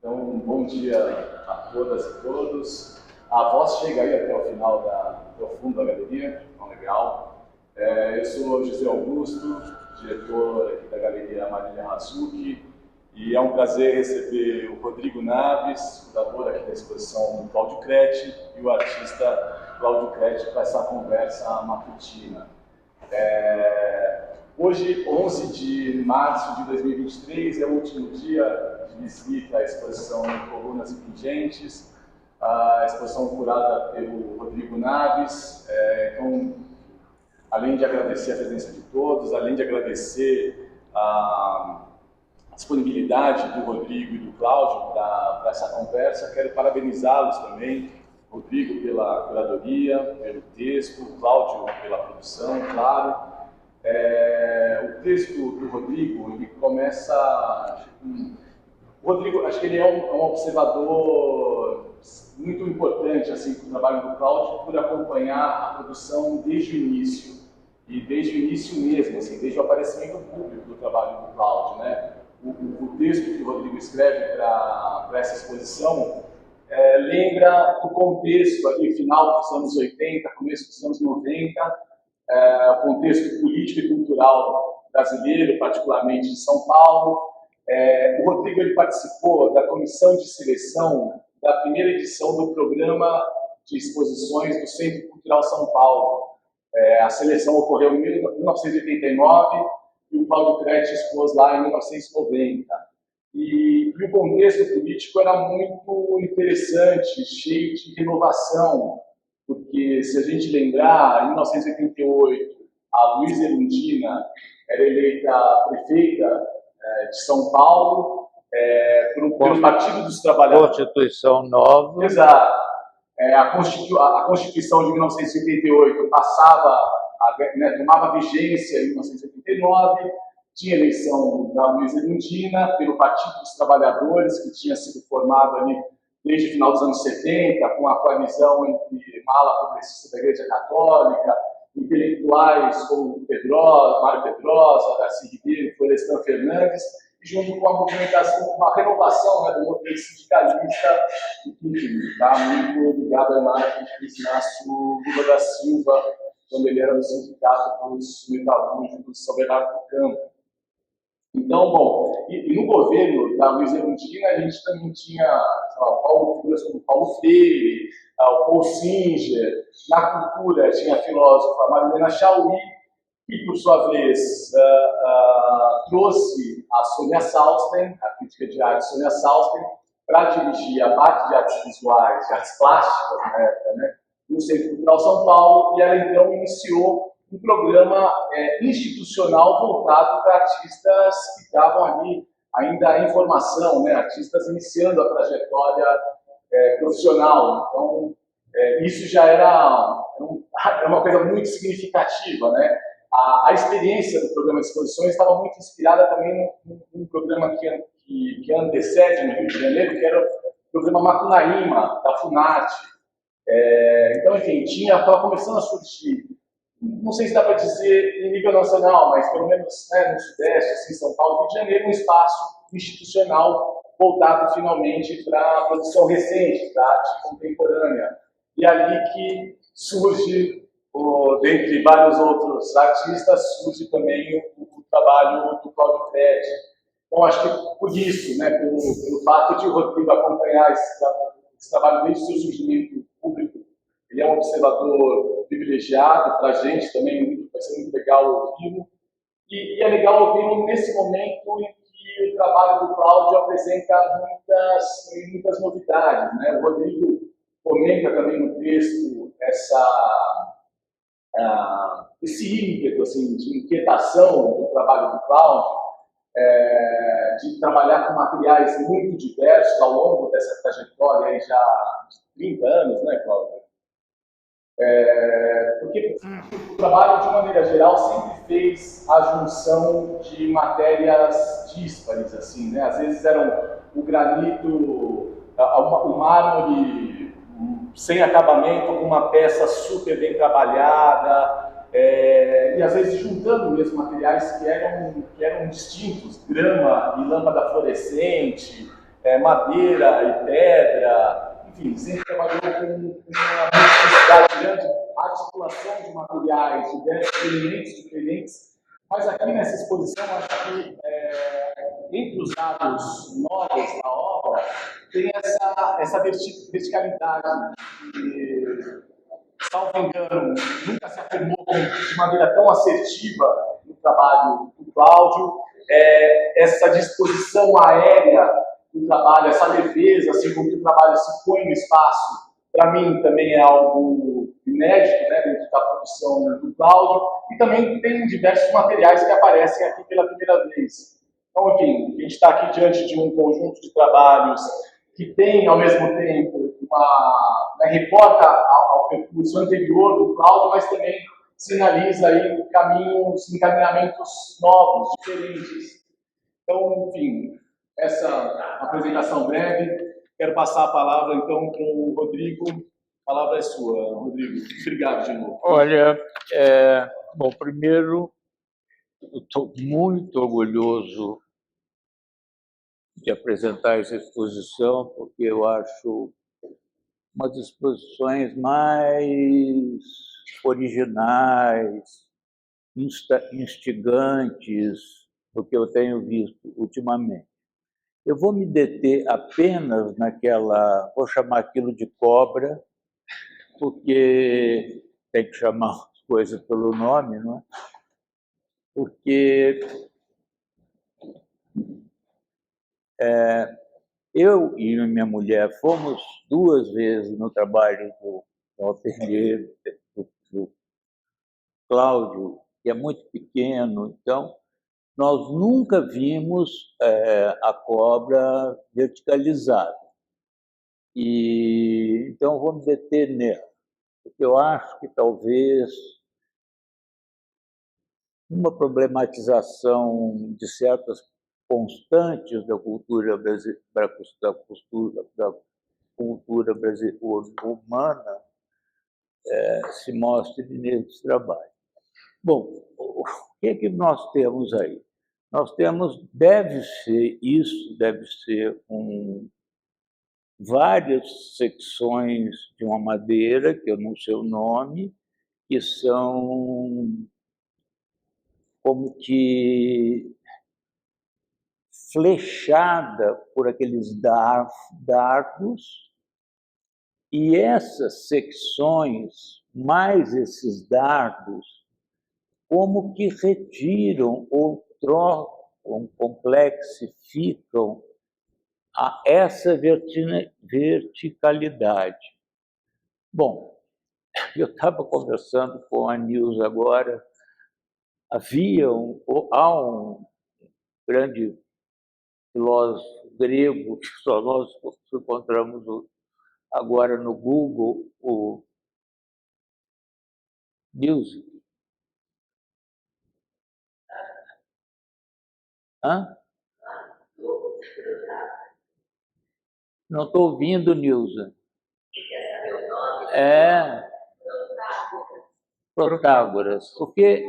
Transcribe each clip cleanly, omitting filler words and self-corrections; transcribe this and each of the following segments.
Então, um bom dia a todas e todos. A voz chega aí até o final até o fundo da galeria, então legal. Eu sou José Augusto, diretor aqui da Galeria Marília Mazzucchi, e é um prazer receber o Rodrigo Naves, curador aqui da exposição do Cláudio Creti, e o artista Cláudio Creti para essa conversa matutina. Hoje, 11 de março de 2023, é o último dia de visita à exposição Colunas e Pingentes, a exposição curada pelo Rodrigo Naves. Então, além de agradecer a presença de todos, além de agradecer a disponibilidade do Rodrigo e do Cláudio para essa conversa, quero parabenizá-los também, Rodrigo pela curadoria, pelo texto, o Cláudio pela produção, claro. O texto do Rodrigo, ele começa... O Rodrigo, acho que ele é um observador muito importante assim, para o trabalho do Cláudio, por acompanhar a produção desde o início, e desde o início mesmo, assim, desde o aparecimento público do trabalho do Cláudio, né? O texto que o Rodrigo escreve para essa exposição lembra o contexto ali, final dos anos 80, começo dos anos 90, o contexto político e cultural brasileiro, particularmente de São Paulo. O Rodrigo ele participou da comissão de seleção da primeira edição do programa de exposições do Centro Cultural São Paulo. A seleção ocorreu em 1989 e o Cláudio Creti expôs lá em 1990. E o contexto político era muito interessante, cheio de renovação, porque se a gente lembrar, em 1988, a Luísa Erundina era eleita prefeita de São Paulo pelo Partido dos Trabalhadores. Constituição nova. Exato. A Constituição de 1988 tomava vigência em 1989, tinha eleição da Luísa Erundina pelo Partido dos Trabalhadores, que tinha sido formado ali desde o final dos anos 70, com a coalizão entre uma ala progressista da Igreja Católica, intelectuais como Mário Pedrosa, Darcy Ribeiro, Florestan Fernandes, e junto com a movimentação, uma renovação do movimento sindicalista, que está muito ligado à imagem de Inácio Lula da Silva, quando ele era do Sindicato dos Metalúrgicos de São Bernardo do Campo. Então, bom, e no governo da Luísa Erundina, a gente também tinha figuras como Paulo Freire, o Paul Singer. Na cultura, tinha a filósofa Marilena Chaui, que, por sua vez, trouxe a Sônia Salsten, a crítica de arte Sônia Salsten, para dirigir a parte de artes visuais, de artes plásticas, na época, né, no Centro Cultural São Paulo, e ela, então, iniciou um programa institucional voltado para artistas que estavam ali ainda em formação, né, artistas iniciando a trajetória profissional. Então, isso já era uma coisa muito significativa, né? A experiência do programa de exposições estava muito inspirada também num programa que antecede no Rio de Janeiro, que era o programa Macunaíma, da Funarte. Então, enfim, estava começando a surgir, não sei se dá para dizer em nível nacional, mas pelo menos, né, no Sudeste, assim, São Paulo, Rio de Janeiro, um espaço institucional voltado finalmente para a produção recente, para a arte contemporânea. E ali que surge, dentre vários outros artistas, surge também o trabalho do Cláudio Creti. Então, acho que por isso, né, pelo fato de o Rodrigo acompanhar esse trabalho desde o seu surgimento público, ele é um observador privilegiado para a gente também, vai ser muito legal ouvi-lo. E é legal ouvi-lo nesse momento em que o trabalho do Cláudio apresenta muitas novidades, né? O Rodrigo comenta também no texto esse ímpeto assim, de inquietação do trabalho do Cláudio, de trabalhar com materiais muito diversos ao longo dessa trajetória aí já de 30 anos, né, Cláudio? Porque o trabalho, de maneira geral, sempre fez a junção de matérias díspares, assim, né? Às vezes eram o granito, o mármore sem acabamento, com uma peça super bem trabalhada, e às vezes juntando mesmo materiais que eram distintos, grama e lâmpada fluorescente, madeira e pedra, enfim, sempre trabalhou com uma multiplicidade grande, articulação de materiais, diversos elementos diferentes. Mas aqui nessa exposição, acho que entre os dados novos da obra, tem essa verticalidade que, salvo engano, nunca se afirmou de maneira tão assertiva no trabalho do Cláudio, essa disposição aérea do trabalho, essa leveza, assim como que o trabalho se põe no espaço, para mim também é algo inédito, né, dentro da produção do Cláudio, e também tem diversos materiais que aparecem aqui pela primeira vez. Então, enfim, a gente está aqui diante de um conjunto de trabalhos que tem, ao mesmo tempo, reporta ao percurso anterior do Cláudio, mas também sinaliza aí caminhos, encaminhamentos novos, diferentes. Então, enfim, essa apresentação breve. Quero passar a palavra, então, para o Rodrigo. A palavra é sua, Rodrigo. Obrigado de novo. Olha, bom, primeiro, eu estou muito orgulhoso de apresentar essa exposição, porque eu acho uma das exposições mais originais, instigantes do que eu tenho visto ultimamente. Eu vou me deter apenas naquela, vou chamar aquilo de cobra, porque tem que chamar as coisas pelo nome, não é? Porque eu e minha mulher fomos 2 vezes no trabalho do ateliê do Cláudio, que é muito pequeno, então nós nunca vimos a cobra verticalizada. E então vou me deter nela, porque eu acho que talvez uma problematização de certas constantes da cultura brasileira, da cultura brasileira humana se mostre nesse trabalho. Bom, o que é que nós temos aí? Nós temos, deve ser várias secções de uma madeira, que eu não sei o nome, que são como que flechada por aqueles dardos, e essas secções, mais esses dardos, como que retiram ou trocam, complexificam essa verticalidade. Bom, eu estava conversando com a Nilza agora, há um grande filósofo grego, que só nós encontramos agora no Google, o Nilza. Hã? Não estou ouvindo, Nilza. Protágoras, porque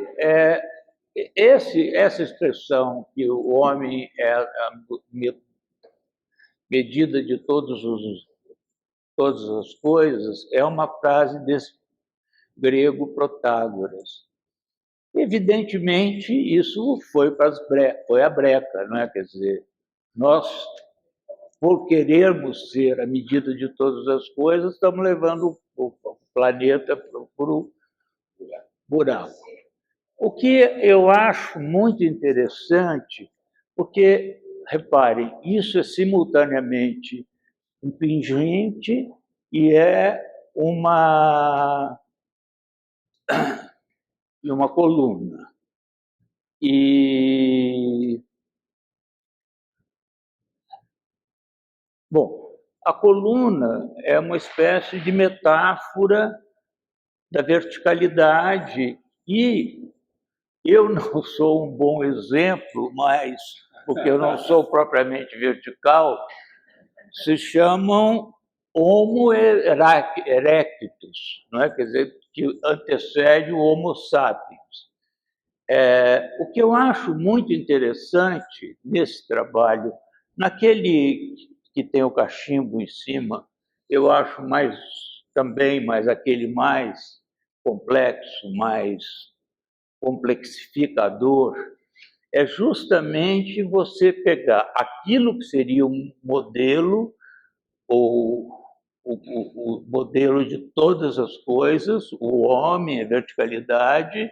essa expressão que o homem é a medida de todas as coisas é uma frase desse grego Protágoras. Evidentemente, isso foi a breca, não é? Quer dizer, nós, por querermos ser a medida de todas as coisas, estamos levando o planeta para o buraco. O que eu acho muito interessante, porque, reparem, isso é simultaneamente um pingente e é uma coluna. Bom, a coluna é uma espécie de metáfora da verticalidade e eu não sou um bom exemplo, mas porque eu não sou propriamente vertical, se chamam Homo erectus, não é? Quer dizer, que antecede o Homo sapiens. O que eu acho muito interessante nesse trabalho, naquele que tem o cachimbo em cima, eu acho mais aquele mais complexo, mais complexificador, é justamente você pegar aquilo que seria um modelo, ou o modelo de todas as coisas, o homem, a verticalidade,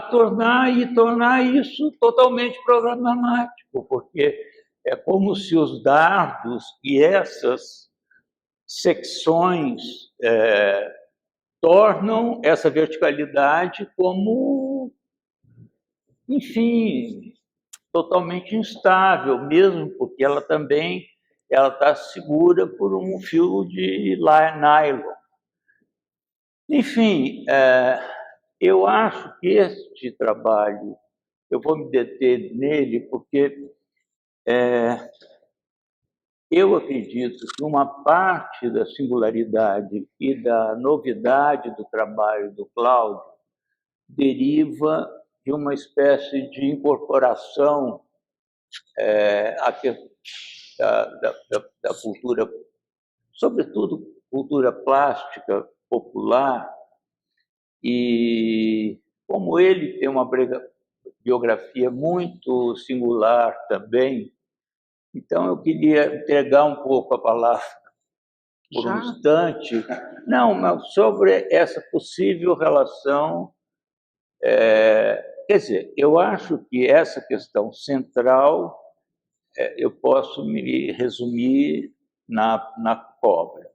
tornar isso totalmente programático, porque é como se os dardos e essas secções tornam essa verticalidade como, enfim, totalmente instável, mesmo porque ela também está segura por um fio de nylon. Enfim, eu acho que este trabalho, eu vou me deter nele porque eu acredito que uma parte da singularidade e da novidade do trabalho do Cláudio deriva de uma espécie de incorporação da cultura, sobretudo cultura plástica popular, e como ele tem uma biografia muito singular também, então eu queria entregar um pouco a palavra por um instante, mas sobre essa possível relação. Quer dizer, eu acho que essa questão central eu posso me resumir na cobra.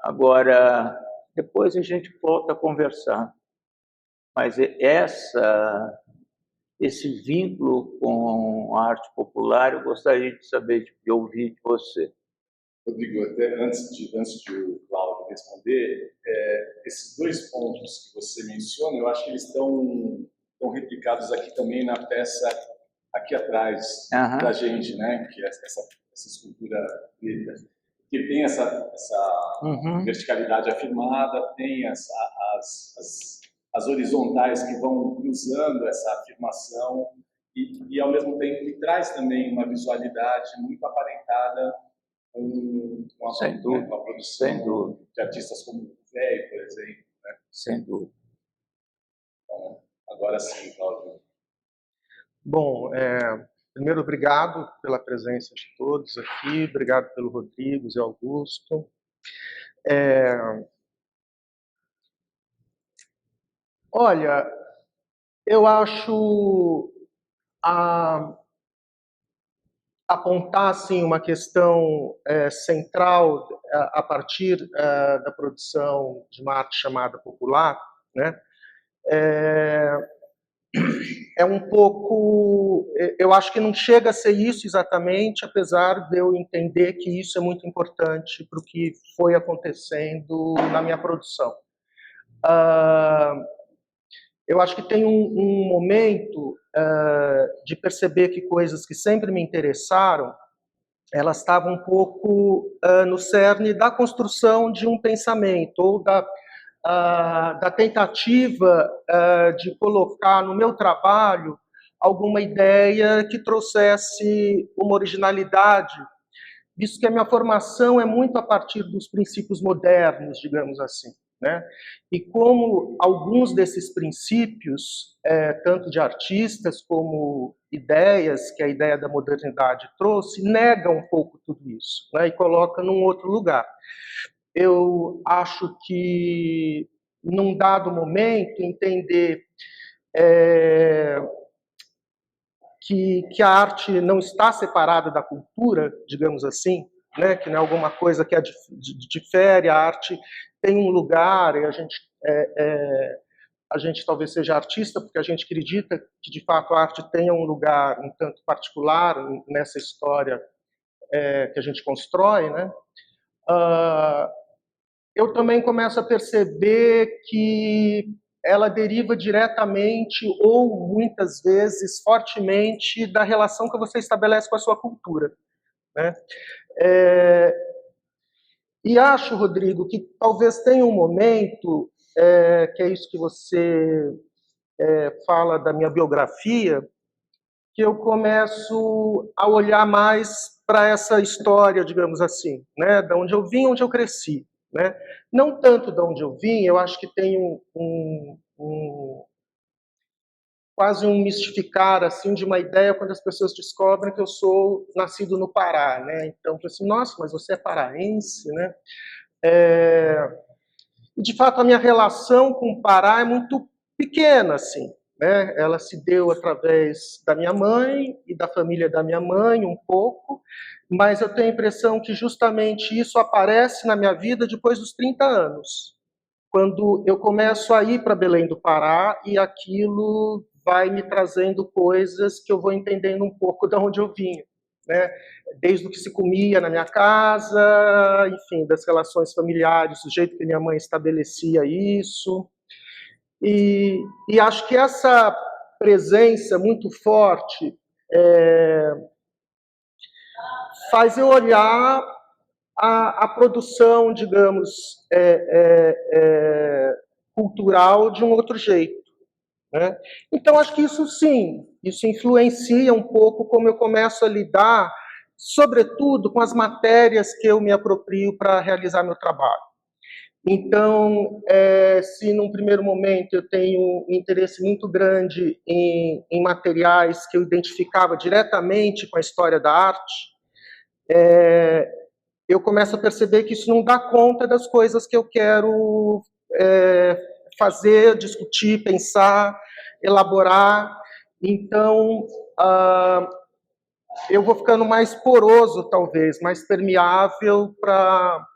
Agora, depois a gente volta a conversar. Mas esse vínculo com a arte popular, eu gostaria de saber, de ouvir de você. Rodrigo, até antes de o Cláudio responder, esses dois pontos que você menciona, eu acho que eles estão replicados aqui também na peça aqui atrás da gente, né? Que é essa escultura preta, que tem essa verticalidade afirmada, tem as horizontais que vão cruzando essa afirmação e ao mesmo tempo que traz também uma visualidade muito aparentada com a produção de artistas como o Velho, por exemplo. Né? Sem dúvida. Então, agora sim, Cláudio. Bom, primeiro, obrigado pela presença de todos aqui, obrigado pelo Rodrigo e Augusto. Olha, eu acho apontar assim, uma questão central a partir da produção de uma arte chamada popular, né? Um pouco, eu acho que não chega a ser isso exatamente, apesar de eu entender que isso é muito importante para o que foi acontecendo na minha produção. Eu acho que tem um momento de perceber que coisas que sempre me interessaram, elas estavam um pouco no cerne da construção de um pensamento, ou da tentativa de colocar no meu trabalho alguma ideia que trouxesse uma originalidade, visto que a minha formação é muito a partir dos princípios modernos, digamos assim. Né? E como alguns desses princípios, tanto de artistas como ideias que a ideia da modernidade trouxe, negam um pouco tudo isso, né? E coloca num outro lugar. Eu acho que, num dado momento, entender que a arte não está separada da cultura, digamos assim, né? Que não é alguma coisa que difere, a arte tem um lugar, e a gente talvez seja artista porque a gente acredita que, de fato, a arte tenha um lugar um tanto particular nessa história que a gente constrói, né? Eu também começo a perceber que ela deriva diretamente ou, muitas vezes, fortemente da relação que você estabelece com a sua cultura. Né? E acho, Rodrigo, que talvez tenha um momento, que é isso que você fala da minha biografia, que eu começo a olhar mais para essa história, digamos assim, né? Da onde eu vim, onde eu cresci, né? Não tanto de onde eu vim, eu acho que tem quase um mistificar assim de uma ideia quando as pessoas descobrem que eu sou nascido no Pará, né? Então, eu assim, nossa, mas você é paraense, né? De fato, a minha relação com o Pará é muito pequena, assim, né? Ela se deu através da minha mãe e da família da minha mãe, um pouco, mas eu tenho a impressão que justamente isso aparece na minha vida depois dos 30 anos, quando eu começo a ir para Belém do Pará e aquilo vai me trazendo coisas que eu vou entendendo um pouco de onde eu vim, né? Desde o que se comia na minha casa, enfim, das relações familiares, do jeito que minha mãe estabelecia isso. E acho que essa presença muito forte faz eu olhar a produção, digamos, cultural de um outro jeito, né? Então, acho que isso sim, isso influencia um pouco como eu começo a lidar, sobretudo com as matérias que eu me aproprio para realizar meu trabalho. Então, se num primeiro momento eu tenho um interesse muito grande em materiais que eu identificava diretamente com a história da arte, eu começo a perceber que isso não dá conta das coisas que eu quero fazer, discutir, pensar, elaborar. Então, eu vou ficando mais poroso, talvez, mais permeável para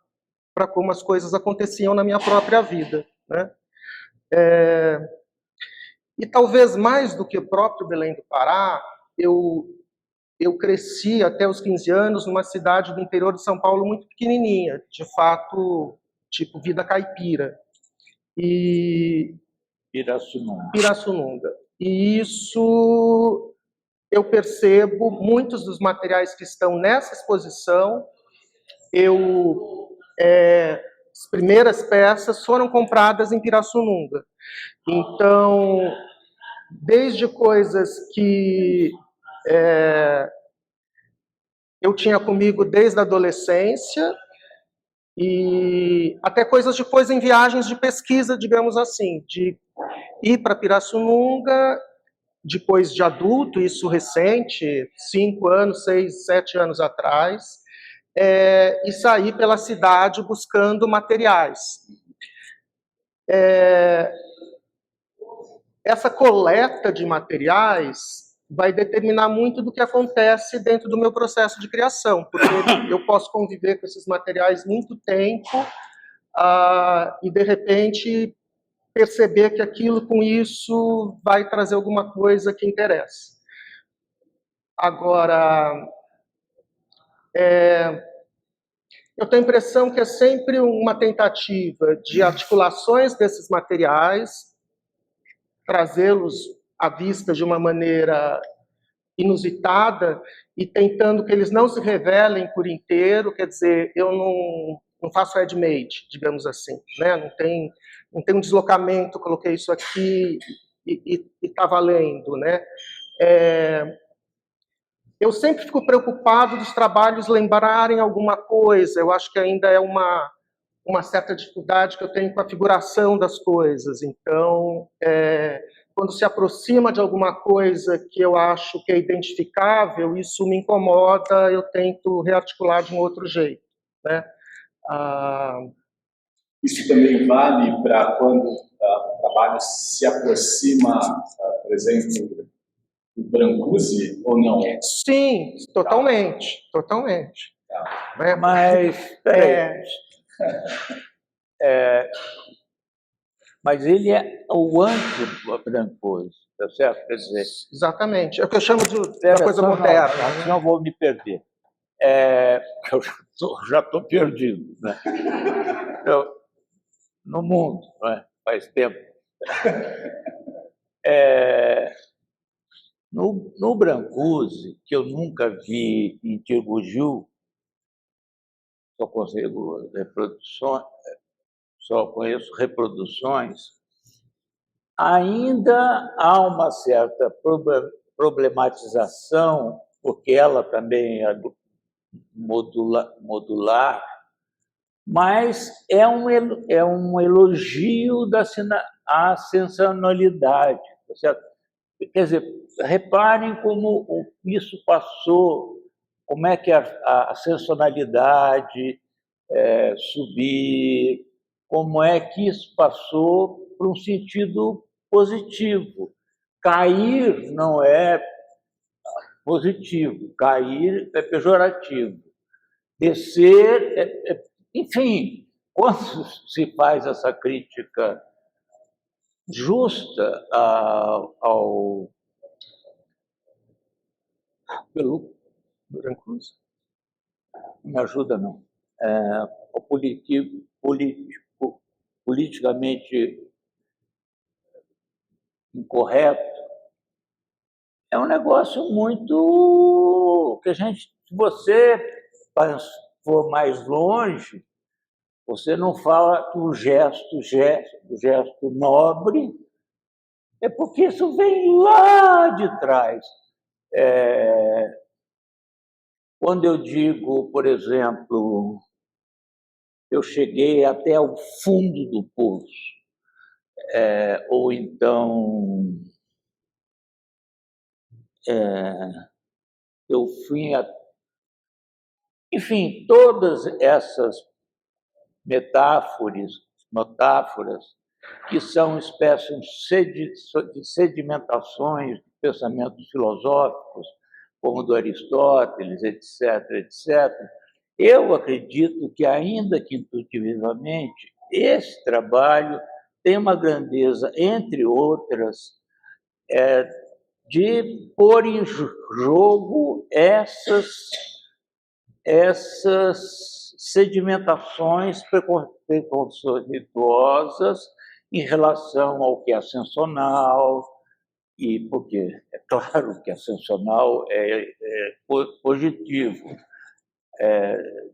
como as coisas aconteciam na minha própria vida, né? E talvez mais do que o próprio Belém do Pará, eu cresci até os 15 anos numa cidade do interior de São Paulo muito pequenininha, de fato, tipo vida caipira. E Pirassununga. E isso eu percebo, muitos dos materiais que estão nessa exposição, as primeiras peças foram compradas em Pirassununga. Então, desde coisas que eu tinha comigo desde a adolescência, e até coisas depois em viagens de pesquisa, digamos assim, de ir para Pirassununga, depois de adulto, isso recente, 5 anos, 6, 7 anos atrás, e sair pela cidade buscando materiais. Essa coleta de materiais vai determinar muito do que acontece dentro do meu processo de criação, porque eu posso conviver com esses materiais muito tempo e, de repente, perceber que aquilo com isso vai trazer alguma coisa que interessa. Agora, eu tenho a impressão que é sempre uma tentativa de articulações desses materiais, trazê-los à vista de uma maneira inusitada e tentando que eles não se revelem por inteiro, quer dizer, eu não faço head-made, digamos assim, né? Não tem um deslocamento, coloquei isso aqui e está valendo, né? Eu sempre fico preocupado dos trabalhos lembrarem alguma coisa, eu acho que ainda é uma certa dificuldade que eu tenho com a figuração das coisas, então, quando se aproxima de alguma coisa que eu acho que é identificável, isso me incomoda, eu tento rearticular de um outro jeito, né? Isso também vale para quando o trabalho se aproxima, por exemplo, do Brancusi, ou não? Sim, totalmente, totalmente. Tá. Mas, peraí. Mas ele é o anti-Brancusi, tá certo? Quer dizer, exatamente. É o que eu chamo da coisa moderna. Não, senão eu vou me perder. Eu já estou perdido, né? No mundo, né? Faz tempo. No Brancusi, que eu nunca vi em Tirbugiu, só consigo reproduções, só conheço reproduções, ainda há uma certa problematização, porque ela também é modular, mas é um elogio à sensacionalidade, tá certo? Quer dizer, reparem como isso passou, como é que a sensacionalidade subir, como é que isso passou para um sentido positivo. Cair não é positivo, cair é pejorativo. Descer, enfim, quando se faz essa crítica justa pelo Brancusi? não me ajuda não, ao politicamente incorreto, é um negócio muito que a gente, se você for mais longe, você não fala que o gesto nobre, é porque isso vem lá de trás. Quando eu digo, por exemplo, eu cheguei até o fundo do poço, ou então eu fui enfim, todas essas metáforas que são espécies de sedimentações de pensamentos filosóficos, como do Aristóteles, etc., etc., eu acredito que, ainda que intuitivamente, esse trabalho tem uma grandeza, entre outras, de pôr em jogo essas sedimentações preconceituosas em relação ao que é ascensional, e porque é claro que ascensional é positivo,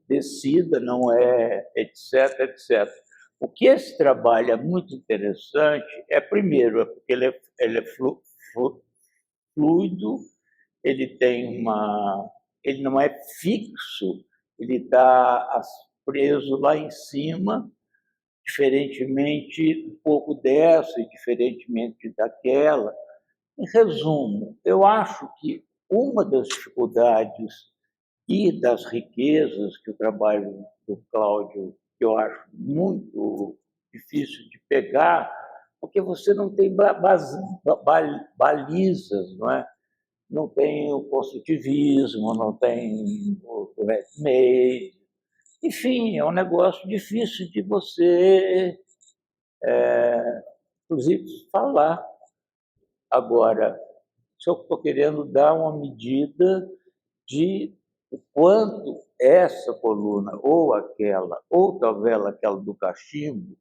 descida não é, etc., etc. O que esse trabalho é muito interessante primeiro, porque ele é fluido, ele não é fixo, ele está preso lá em cima, diferentemente um pouco dessa e diferentemente daquela. Em resumo, eu acho que uma das dificuldades e das riquezas que o trabalho do Cláudio, que eu acho muito difícil de pegar, porque você não tem balizas, não é? Não tem o construtivismo, não tem o ready-made. Enfim, é um negócio difícil de você, inclusive, falar. Agora, se eu estou querendo dar uma medida de o quanto essa coluna, ou aquela, ou talvez aquela do cachimbo,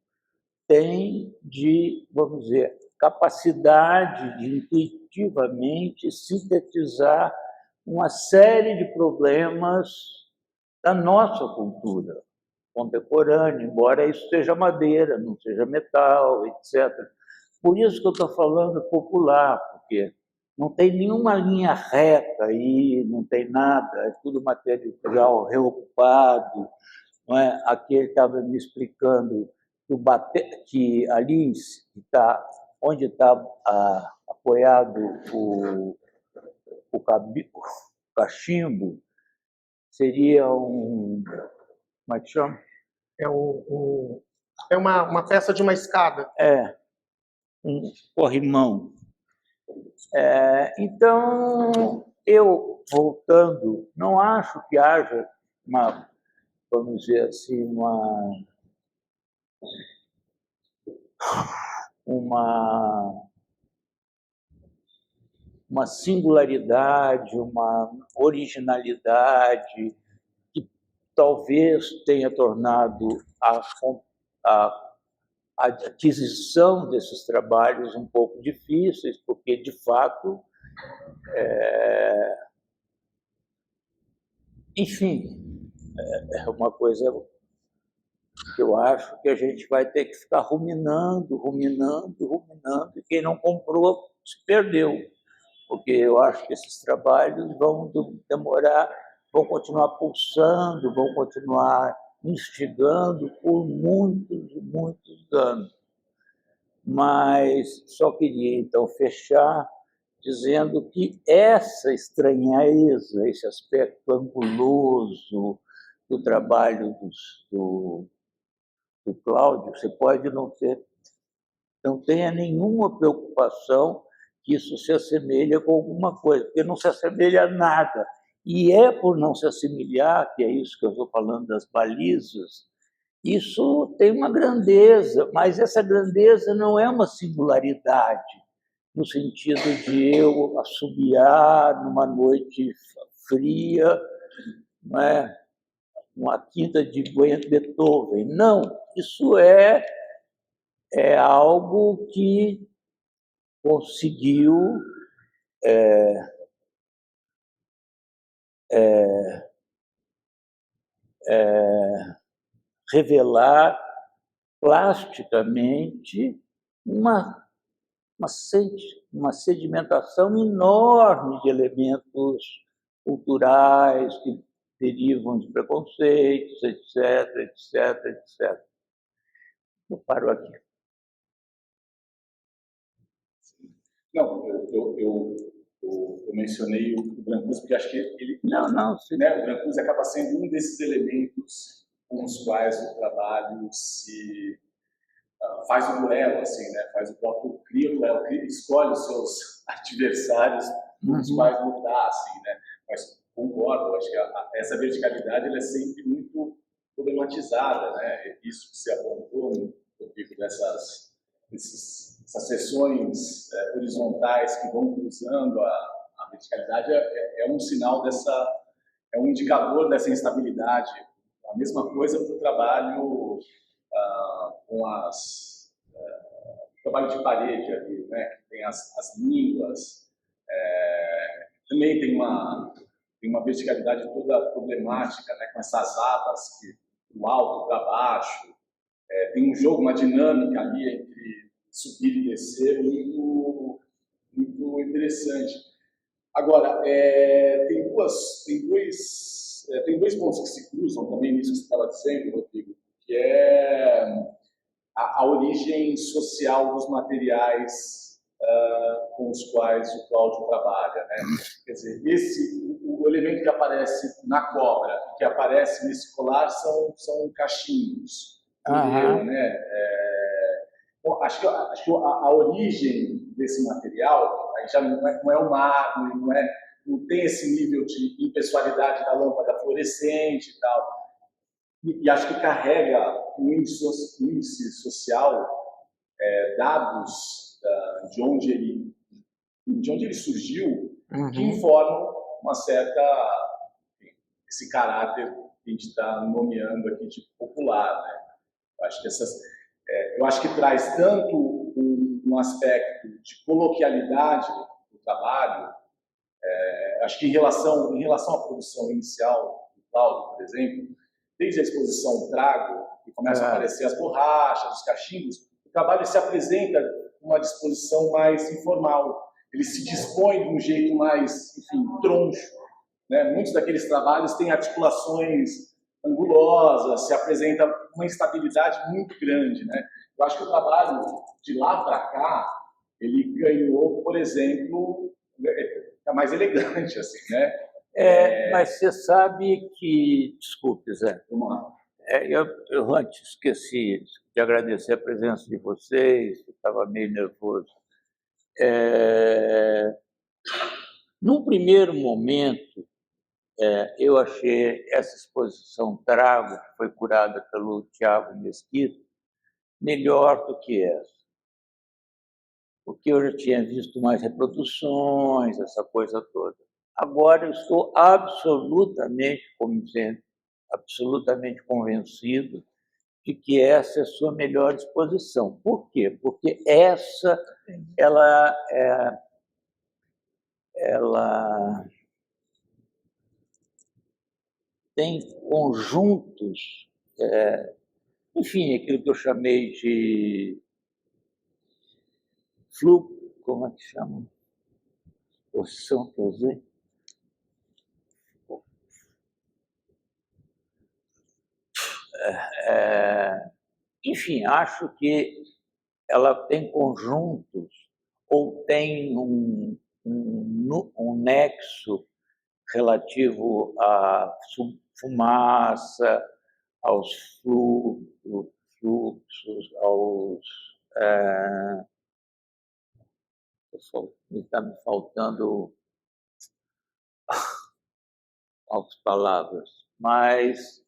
tem de, vamos dizer, capacidade de intuitivamente sintetizar uma série de problemas da nossa cultura contemporânea, embora isso seja madeira, não seja metal, etc. Por isso que eu estou falando popular, porque não tem nenhuma linha reta aí, não tem nada, é tudo material reocupado. Não é? Aqui ele estava me explicando que ali onde está apoiado o cachimbo, seria como é que chama? É uma peça de uma escada. Um corrimão. Então, eu, voltando, não acho que haja vamos dizer assim, uma singularidade, uma originalidade que talvez tenha tornado a aquisição desses trabalhos um pouco difíceis, porque, de fato, enfim, é uma coisa que eu acho que a gente vai ter que ficar ruminando, e quem não comprou se perdeu, porque eu acho que esses trabalhos vão demorar, vão continuar pulsando, vão continuar instigando por muitos e muitos anos. Mas só queria, então, fechar dizendo que essa estranheza, esse aspecto anguloso do trabalho do Cláudio, você pode não tenha nenhuma preocupação que isso se assemelha com alguma coisa, porque não se assemelha a nada. E é por não se assemelhar, que é isso que eu estou falando das balizas, isso tem uma grandeza, mas essa grandeza não é uma singularidade, no sentido de eu assobiar numa noite fria, não é? Uma quinta de Beethoven. Não, isso é algo que conseguiu revelar plasticamente uma sedimentação enorme de elementos culturais que derivam de preconceitos, etc, etc, etc. Eu paro aqui. Não, eu mencionei o Brancusi porque acho que ele, não, sim. Né, o Brancusi acaba sendo um desses elementos com os quais o trabalho se faz o duelo, assim, né? Faz o próprio cria o duelo, escolhe os seus adversários com os quais lutar, assim, né? Mas concordo, acho que essa verticalidade ela é sempre muito problematizada, né? Isso que você apontou no pico dessas sessões horizontais que vão cruzando a verticalidade é um sinal é um indicador dessa instabilidade. A mesma coisa para o trabalho com trabalho de parede ali, né? Que tem as línguas, também tem uma verticalidade toda problemática, né? Com essas abas do alto para baixo, tem um jogo, uma dinâmica ali entre subir e descer muito, muito interessante. Agora, tem dois pontos que se cruzam também nisso que você estava dizendo, Rodrigo, que é a origem social dos materiais com os quais o Cláudio trabalha, né? Quer dizer, o elemento que aparece na cobra, que aparece nesse colar são cachimbos, né? Bom, acho que a origem desse material aí já não é o mármore, não tem esse nível de impessoalidade da lâmpada fluorescente e tal. E acho que carrega um índice social, dados de onde ele surgiu, que informam uma certa, enfim, esse caráter que a gente está nomeando aqui de popular, né? Eu acho que traz tanto um aspecto de coloquialidade do trabalho. Acho que em relação à produção inicial do Cláudio, por exemplo, desde a exposição Trago, que começam a aparecer as borrachas, os cachimbos, o trabalho se apresenta com uma disposição mais informal. Ele se dispõe de um jeito mais, enfim, troncho, né? Muitos daqueles trabalhos têm articulações angulosas, se apresenta uma instabilidade muito grande, né? Eu acho que o trabalho de lá para cá, ele ganhou, por exemplo, é mais elegante, assim, né? Mas você sabe que... Desculpe, Zé. Vamos lá. Eu antes esqueci de agradecer a presença de vocês, estava meio nervoso. Num primeiro momento, eu achei essa exposição Trago, que foi curada pelo Tiago Mesquita, melhor do que essa. Porque eu já tinha visto mais reproduções, essa coisa toda. Agora eu estou absolutamente convencido de que essa é a sua melhor exposição. Por quê? Porque essa, ela tem conjuntos, enfim, aquilo que eu chamei de como é que chama? posição que eu usei. Enfim, acho que ela tem conjuntos ou tem um nexo relativo à fumaça, aos fluxos, está me faltando as palavras, mas,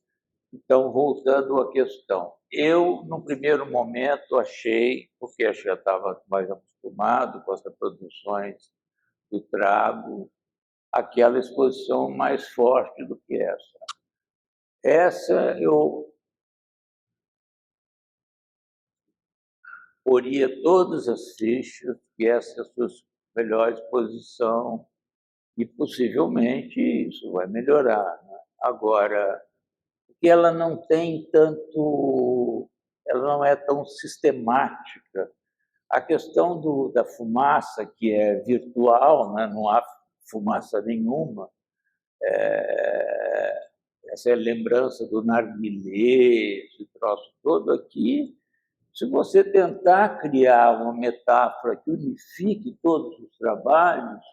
então, voltando à questão, eu, no primeiro momento, achei, porque eu já estava mais acostumado com as reproduções do trago, aquela exposição mais forte do que essa. Essa eu poria todas as fichas, que essa é a sua melhor exposição, e possivelmente isso vai melhorar, né? Agora, porque ela não tem tanto, ela não é tão sistemática. A questão da fumaça, que é virtual, né? Não há fumaça nenhuma, essa é a lembrança do narguilé, esse troço todo aqui. Se você tentar criar uma metáfora que unifique todos os trabalhos,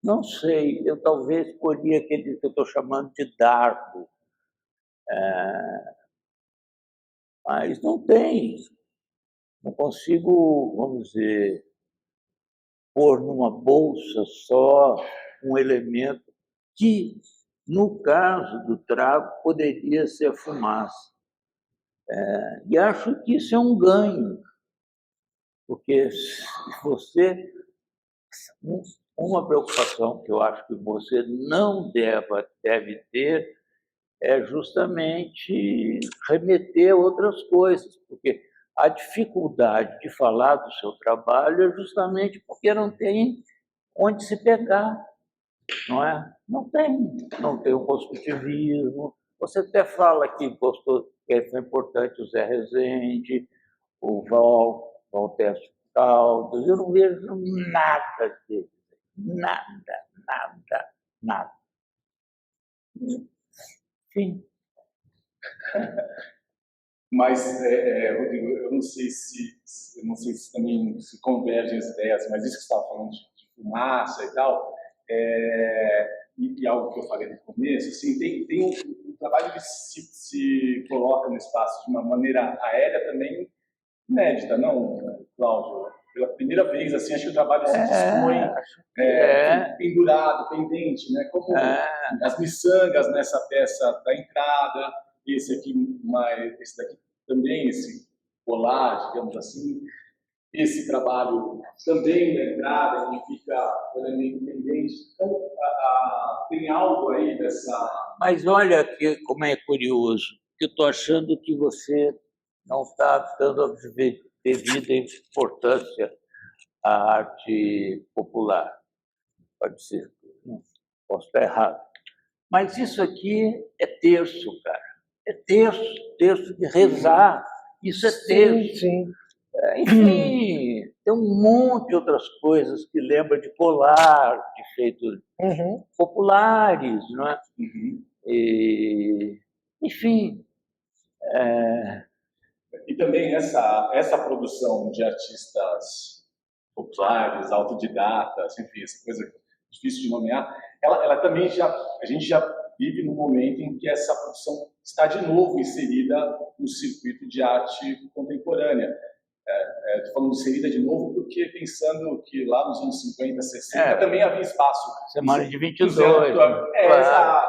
não sei, eu talvez poria aquele que eu estou chamando de dardo, mas não tem, não consigo, vamos dizer, pôr numa bolsa só um elemento que, no caso do trago, poderia ser a fumaça. E acho que isso é um ganho, porque se você... Uma preocupação que eu acho que você não deve ter é justamente remeter a outras coisas, porque a dificuldade de falar do seu trabalho é justamente porque não tem onde se pegar, não é? Não tem um construtivismo. Você até fala que foi importante o Zé Rezende, o Walter Caldas, eu não vejo nada dele, nada. Enfim. Mas, Rodrigo, eu não sei se também se convergem as ideias, mas isso que você estava falando de fumaça e tal, e algo que eu falei no começo, assim, tem um trabalho que se coloca no espaço de uma maneira aérea também inédita, não, Cláudio? Pela primeira vez, assim, acho que o trabalho se dispõe pendurado, pendente, né? Como as miçangas nessa peça da entrada, esse daqui também, esse colar, digamos assim, esse trabalho também da entrada, que fica o elemento pendente. Então, tem algo aí dessa... Mas olha como é curioso, que eu estou achando que você não está dando a devida importância à arte popular. Pode ser, posso estar errado. Mas isso aqui é terço, cara. É terço de rezar. Isso é terço. Sim. Enfim, tem um monte de outras coisas que lembra de colar, de feitos populares, não é? Enfim. E também essa produção de artistas populares, autodidatas, enfim, essa coisa difícil de nomear, ela também a gente já vive num momento em que essa produção está de novo inserida no circuito de arte contemporânea. Estou falando inserida de novo porque pensando que lá nos anos 50, 60 também havia espaço. Semana de 22. Claro.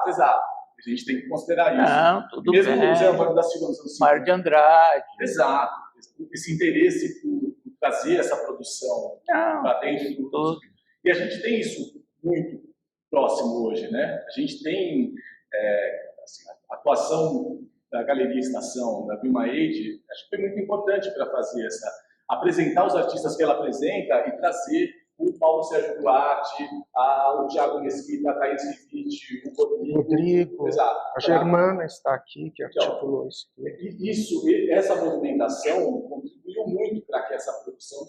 Exato. A gente tem que considerar isso. Não, tudo mesmo bem. o Zé Antônio da Silva nos anos 50. Mário de Andrade. Exato. Esse interesse por trazer essa produção para dentro do tudo. E a gente tem isso muito próximo hoje, né? A gente tem assim, a atuação da Galeria Estação, da Vilma Eide, acho que foi muito importante para fazer apresentar os artistas que ela apresenta e trazer o Paulo Sérgio Duarte, o Thiago Mesquita, a Thaís Rivite, o Rodrigo. Exato. A Germana está aqui, que articulou isso tudo. Essa movimentação contribuiu muito para que essa produção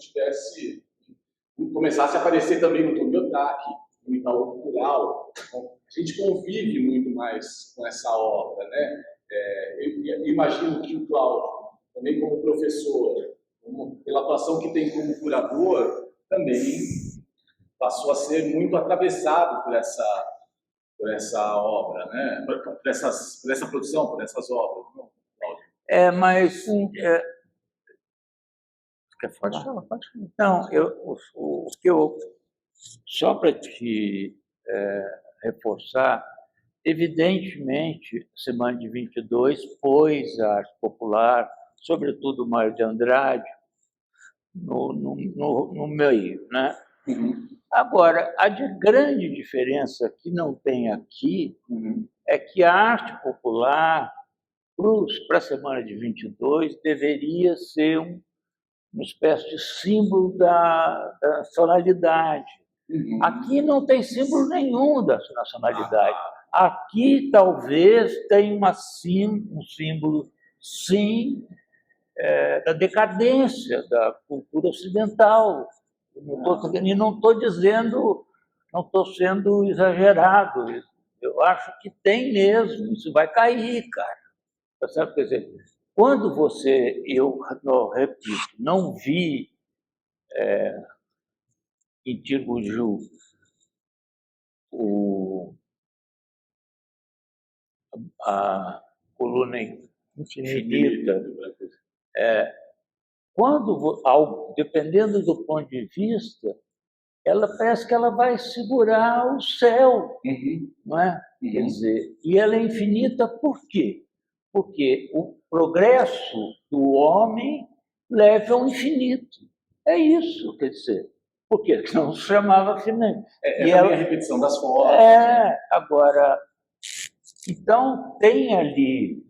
começasse a aparecer também no Túnel ataque no Itaú Cultural, a gente convive muito mais com essa obra, né? Eu imagino que o Cláudio, também como professor, pela atuação que tem como curador, também passou a ser muito atravessado por essa obra, né? Por essa produção, por essas obras. Não, Cláudio? Mas quer falar? Pode falar, pode falar. Não, o que eu só para te reforçar, evidentemente, Semana de 22 pôs a arte popular, sobretudo Mário de Andrade, no meio, né? Uhum. Agora, a grande diferença que não tem aqui é que a arte popular, para a Semana de 22, deveria ser uma espécie de símbolo da nacionalidade. Uhum. Aqui não tem símbolo nenhum da nacionalidade. Aqui talvez tenha um símbolo, sim, da decadência da cultura ocidental. E não estou dizendo, não estou sendo exagerado. Eu acho que tem mesmo, isso vai cair, cara. Tá certo? Quer dizer, quando eu repito, não vi em Tiruju a coluna infinita, dependendo do ponto de vista, ela parece que ela vai segurar o céu, não é? Quer dizer, e ela é infinita por quê? Porque o progresso do homem leva ao infinito. É isso, quer dizer. Por quê? Porque não se chamava finito. E ela a repetição das formas. Agora, então tem ali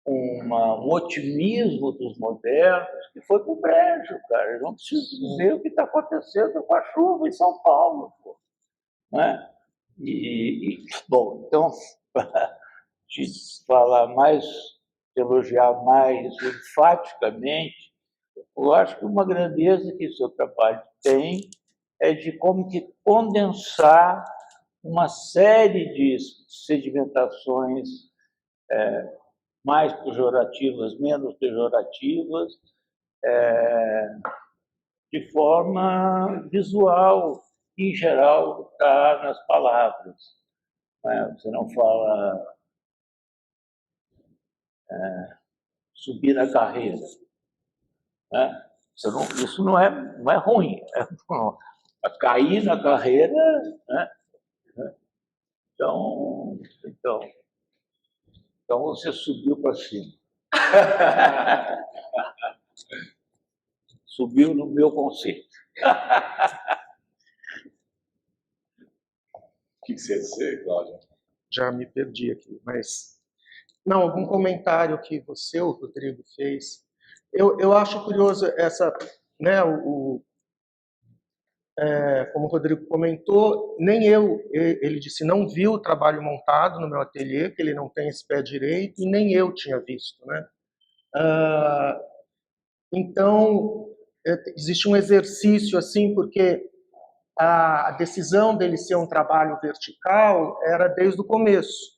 um otimismo dos modernos que foi para o brejo, cara. Eu não preciso ver o que está acontecendo com a chuva em São Paulo. Pô. Né? Bom, então, para te falar mais, elogiar mais enfaticamente, eu acho que uma grandeza que o seu trabalho tem é de como que condensar uma série de sedimentações mais pejorativas, menos pejorativas, de forma visual, que, em geral, está nas palavras. Você não fala subir na carreira. Né? Isso não é ruim. Cair na carreira. Né? Então você subiu para cima. Subiu no meu conceito. O que você ia dizer, Cláudio? Já me perdi aqui, mas... Não, algum comentário que você, o Rodrigo, fez. Eu acho curioso essa... Né, como o Rodrigo comentou, nem ele disse, não viu o trabalho montado no meu ateliê, que ele não tem esse pé direito, e nem eu tinha visto. Né? Então, existe um exercício assim, porque a decisão dele ser um trabalho vertical era desde o começo,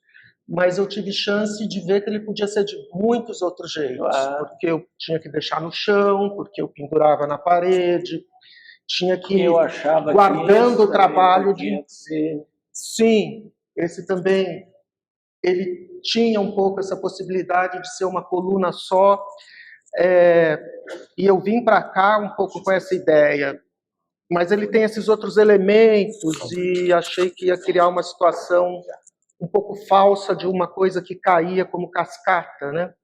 mas eu tive chance de ver que ele podia ser de muitos outros jeitos, porque eu tinha que deixar no chão, porque eu pendurava na parede, tinha que ir guardando o trabalho de... Sim, esse também, ele tinha um pouco essa possibilidade de ser uma coluna só, e eu vim para cá um pouco com essa ideia, mas ele tem esses outros elementos e achei que ia criar uma situação um pouco falsa de uma coisa que caía como cascata, né?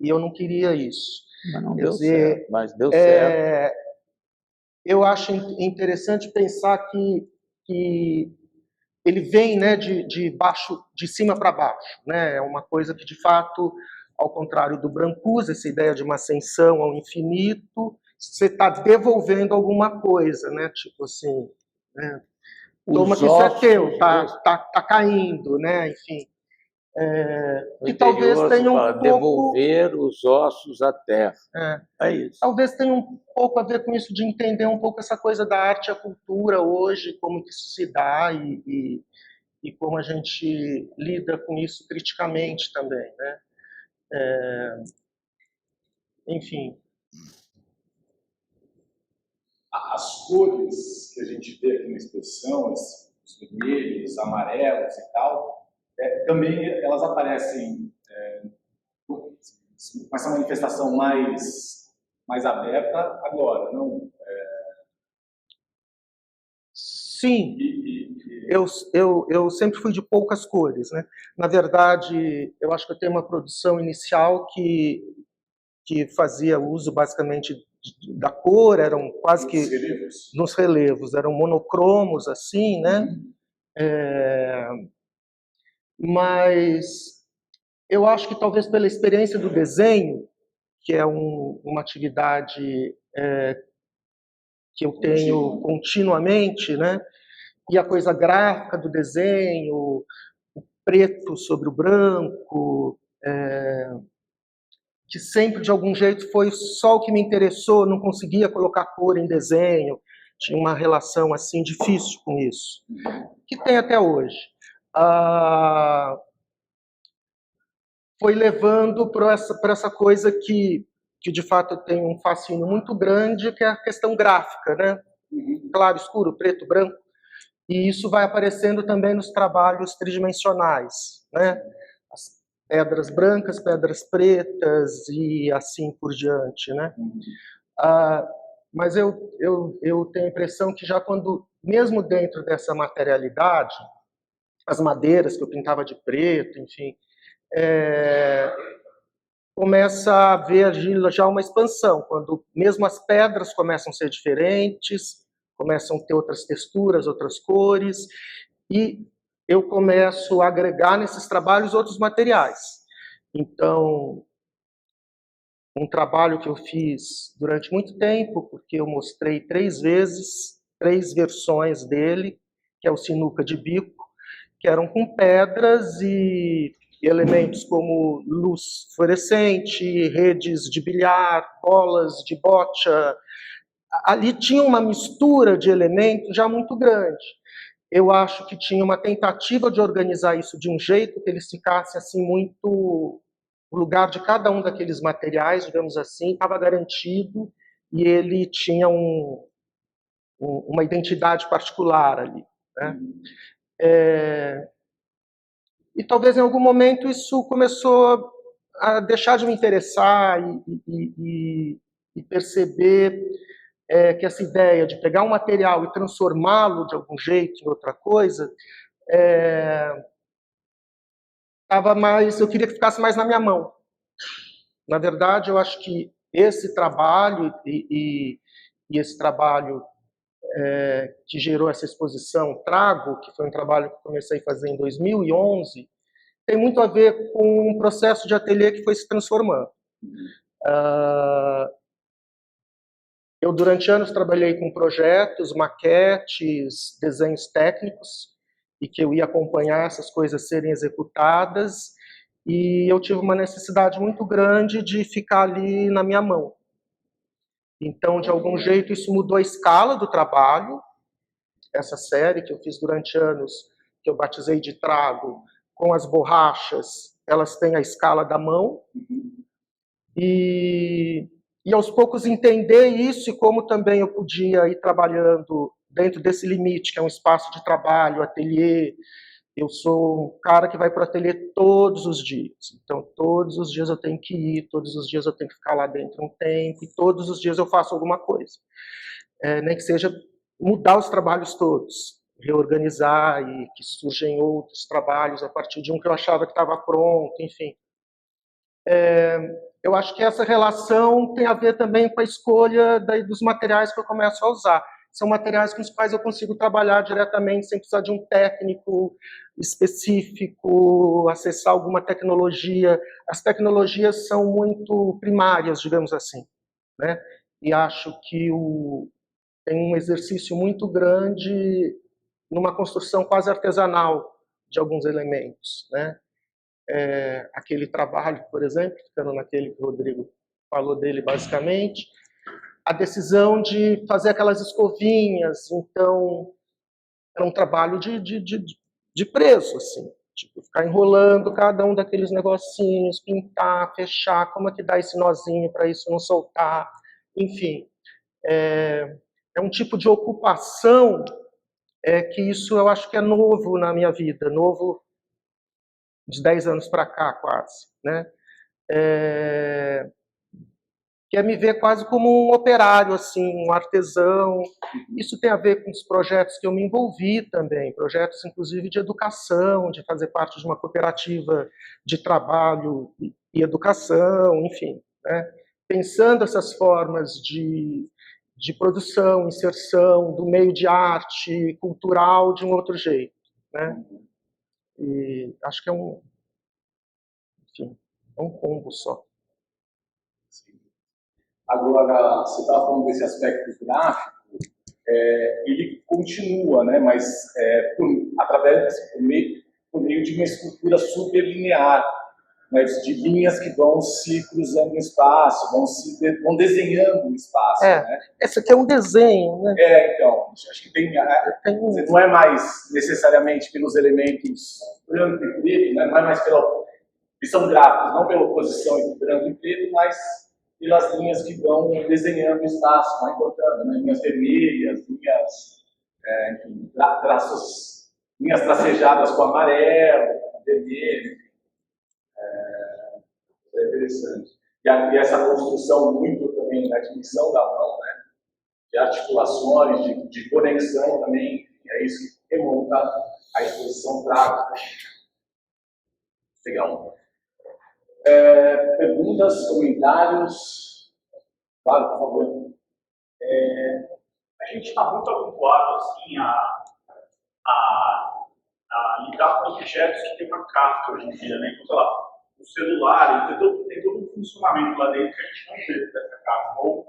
E eu não queria isso. Mas não deu certo, mas deu certo. Eu acho interessante pensar que ele vem, né, de cima para baixo, né? É uma coisa que, de fato, ao contrário do Brancusi, essa ideia de uma ascensão ao infinito, você está devolvendo alguma coisa, né? Tipo assim, né? Toma que isso é teu, tá caindo, né? Enfim. que talvez tenha um pouco... devolver os ossos à terra. É isso. Talvez tenha um pouco a ver com isso, de entender um pouco essa coisa da arte e a cultura hoje, como que isso se dá e como a gente lida com isso criticamente também, né? Enfim. As cores que a gente vê aqui na exposição, os vermelhos, amarelos e tal, também elas aparecem com essa manifestação mais aberta agora, não? Sim, eu sempre fui de poucas cores, né? Na verdade, eu acho que eu tenho uma produção inicial que fazia uso basicamente da cor, eram quase que nos relevos, eram monocromos assim, né? Mas eu acho que talvez pela experiência do desenho, que é uma atividade que eu tenho continuamente, né? E a coisa gráfica do desenho, o preto sobre o branco, que sempre de algum jeito foi só o que me interessou, não conseguia colocar cor em desenho, tinha uma relação assim difícil com isso, que tem até hoje. Foi levando para essa coisa que de fato tem um fascínio muito grande, que é a questão gráfica, né? Claro, escuro, preto, branco. E isso vai aparecendo também nos trabalhos tridimensionais, né? As pedras brancas, pedras pretas e assim por diante, né? Mas eu tenho a impressão que já quando, mesmo dentro dessa materialidade, as madeiras que eu pintava de preto, enfim, começa a haver já uma expansão, quando mesmo as pedras começam a ser diferentes, começam a ter outras texturas, outras cores, e eu começo a agregar nesses trabalhos outros materiais. Então, um trabalho que eu fiz durante muito tempo, porque eu mostrei 3 vezes, 3 versões dele, que é o sinuca de bico, que eram com pedras e elementos como luz fluorescente, redes de bilhar, bolas de bocha. Ali tinha uma mistura de elementos já muito grande. Eu acho que tinha uma tentativa de organizar isso de um jeito que eles ficassem assim muito... O lugar de cada um daqueles materiais, digamos assim, estava garantido e ele tinha uma identidade particular ali, né? E talvez em algum momento isso começou a deixar de me interessar e perceber que essa ideia de pegar um material e transformá-lo de algum jeito em outra coisa, eu queria que ficasse mais na minha mão. Na verdade, eu acho que esse trabalho e esse trabalho que gerou essa exposição Trago, que foi um trabalho que eu comecei a fazer em 2011, tem muito a ver com um processo de ateliê que foi se transformando. Eu, durante anos, trabalhei com projetos, maquetes, desenhos técnicos, e que eu ia acompanhar essas coisas serem executadas, e eu tive uma necessidade muito grande de ficar ali na minha mão. Então, de algum jeito, isso mudou a escala do trabalho. Essa série que eu fiz durante anos, que eu batizei de Trago, com as borrachas, elas têm a escala da mão. E aos poucos entender isso e como também eu podia ir trabalhando dentro desse limite, que é um espaço de trabalho, ateliê. Eu sou um cara que vai para o ateliê todos os dias. Então, todos os dias eu tenho que ir, todos os dias eu tenho que ficar lá dentro um tempo, e todos os dias eu faço alguma coisa. Nem que seja mudar os trabalhos todos, reorganizar e que surgem outros trabalhos a partir de um que eu achava que estava pronto, enfim. Eu acho que essa relação tem a ver também com a escolha dos materiais que eu começo a usar. São materiais com os quais eu consigo trabalhar diretamente, sem precisar de um técnico específico, acessar alguma tecnologia. As tecnologias são muito primárias, digamos assim, né? E acho que tem um exercício muito grande numa construção quase artesanal de alguns elementos, né? aquele trabalho, por exemplo, ficando naquele que o Rodrigo falou dele basicamente, a decisão de fazer aquelas escovinhas, então era um trabalho de preço, assim, tipo, ficar enrolando cada um daqueles negocinhos, pintar, fechar, como é que dá esse nozinho para isso não soltar, enfim. É um tipo de ocupação que isso eu acho que é novo na minha vida, novo de 10 anos para cá, quase, né? Que é me ver quase como um operário, assim, um artesão. Isso tem a ver com os projetos que eu me envolvi também, projetos inclusive de educação, de fazer parte de uma cooperativa de trabalho e educação, enfim, né? Pensando essas formas de produção, inserção do meio de arte cultural de um outro jeito, né? E acho que enfim, é um combo só. Agora, você estava falando desse aspecto gráfico, ele continua, né? Mas através por meio de uma estrutura superlinear, né? De linhas que vão se cruzando no espaço, vão desenhando o espaço. Né? Esse aqui é um desenho, né? Então, acho que não é mais necessariamente pelos elementos branco e preto, né? Não é mais eles são gráficos, não pela oposição entre branco e preto, mas pelas linhas que vão desenhando o espaço, vão encontrando, né? Linhas vermelhas, enfim, linhas tracejadas com amarelo, vermelho. É interessante. E essa construção muito também na dimensão da mão, né? De articulações, de conexão também, é isso que remonta a exposição prática. Legal. Perguntas, comentários? Claro, por favor. A gente está muito habituado assim, a lidar com objetos que têm uma casca hoje em dia, né? Então, sei lá, o celular, tem todo um funcionamento lá dentro que a gente não vê dessa casca. Ou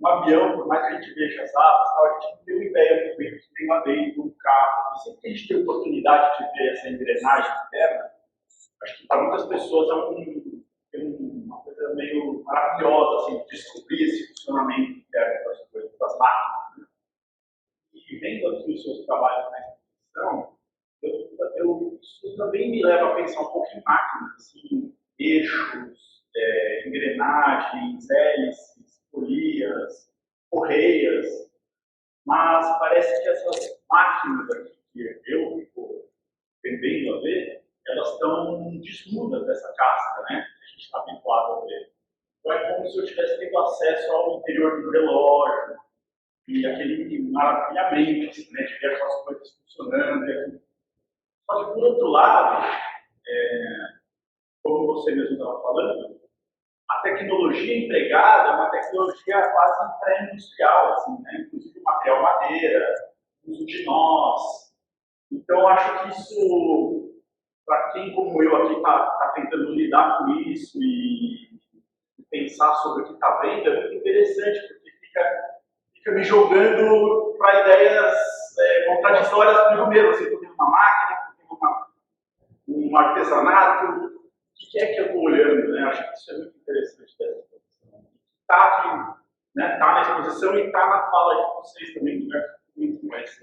um avião, por mais que a gente veja as asas, a gente não tem uma ideia muito bem do que tem lá dentro, um carro. E sempre que a gente tem oportunidade de ver essa engrenagem interna, acho que para muitas pessoas é uma coisa meio maravilhosa, assim, descobrir esse funcionamento interno das coisas, das máquinas. Né? E vendo aqui os seus trabalhos na exposição, isso também me leva a pensar um pouco em máquinas, assim, eixos, engrenagens, hélices, polias, correias, mas parece que essas máquinas aqui que eu estou tendendo a ver, elas estão desnudas dessa casca, né? Que a gente está habituado a ver. Então é como se eu tivesse tendo acesso ao interior do relógio e aquele maravilhamento, assim, né? De ver aquelas coisas funcionando. Só que, por outro lado, como você mesmo estava falando, a tecnologia empregada é uma tecnologia quase pré-industrial, assim, né? Inclusive o material madeira, o uso de nós. Então, acho que isso, para quem como eu aqui está tentando lidar com isso e pensar sobre o que está vendo, é muito interessante, porque fica me jogando para ideias contraditórias comigo mesmo. Assim, estou vendo uma máquina, estou vendo um artesanato, o que é que eu estou olhando? Né? Acho que isso é muito interessante dessa exposição. Está aqui, né? Está na exposição e está na fala de vocês também, que é muito mais.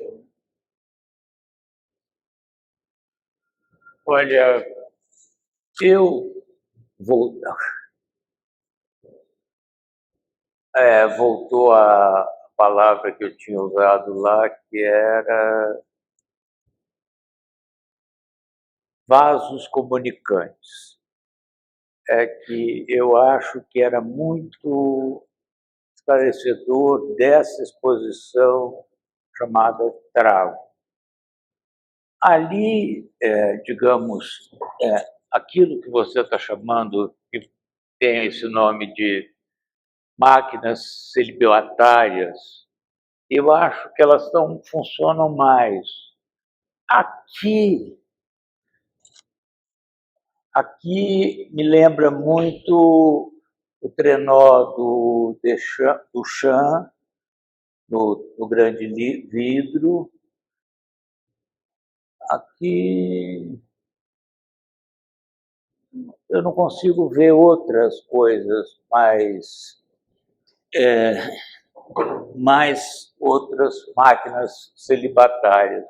Olha, voltou a palavra que eu tinha usado lá, que era vasos comunicantes. É que eu acho que era muito esclarecedor dessa exposição chamada Trago. Ali, digamos, aquilo que você está chamando, que tem esse nome de máquinas celibatárias, eu acho que elas funcionam mais. Aqui me lembra muito o trenó do Duchamp, no grande vidro. Aqui eu não consigo ver outras coisas mais outras máquinas celibatárias.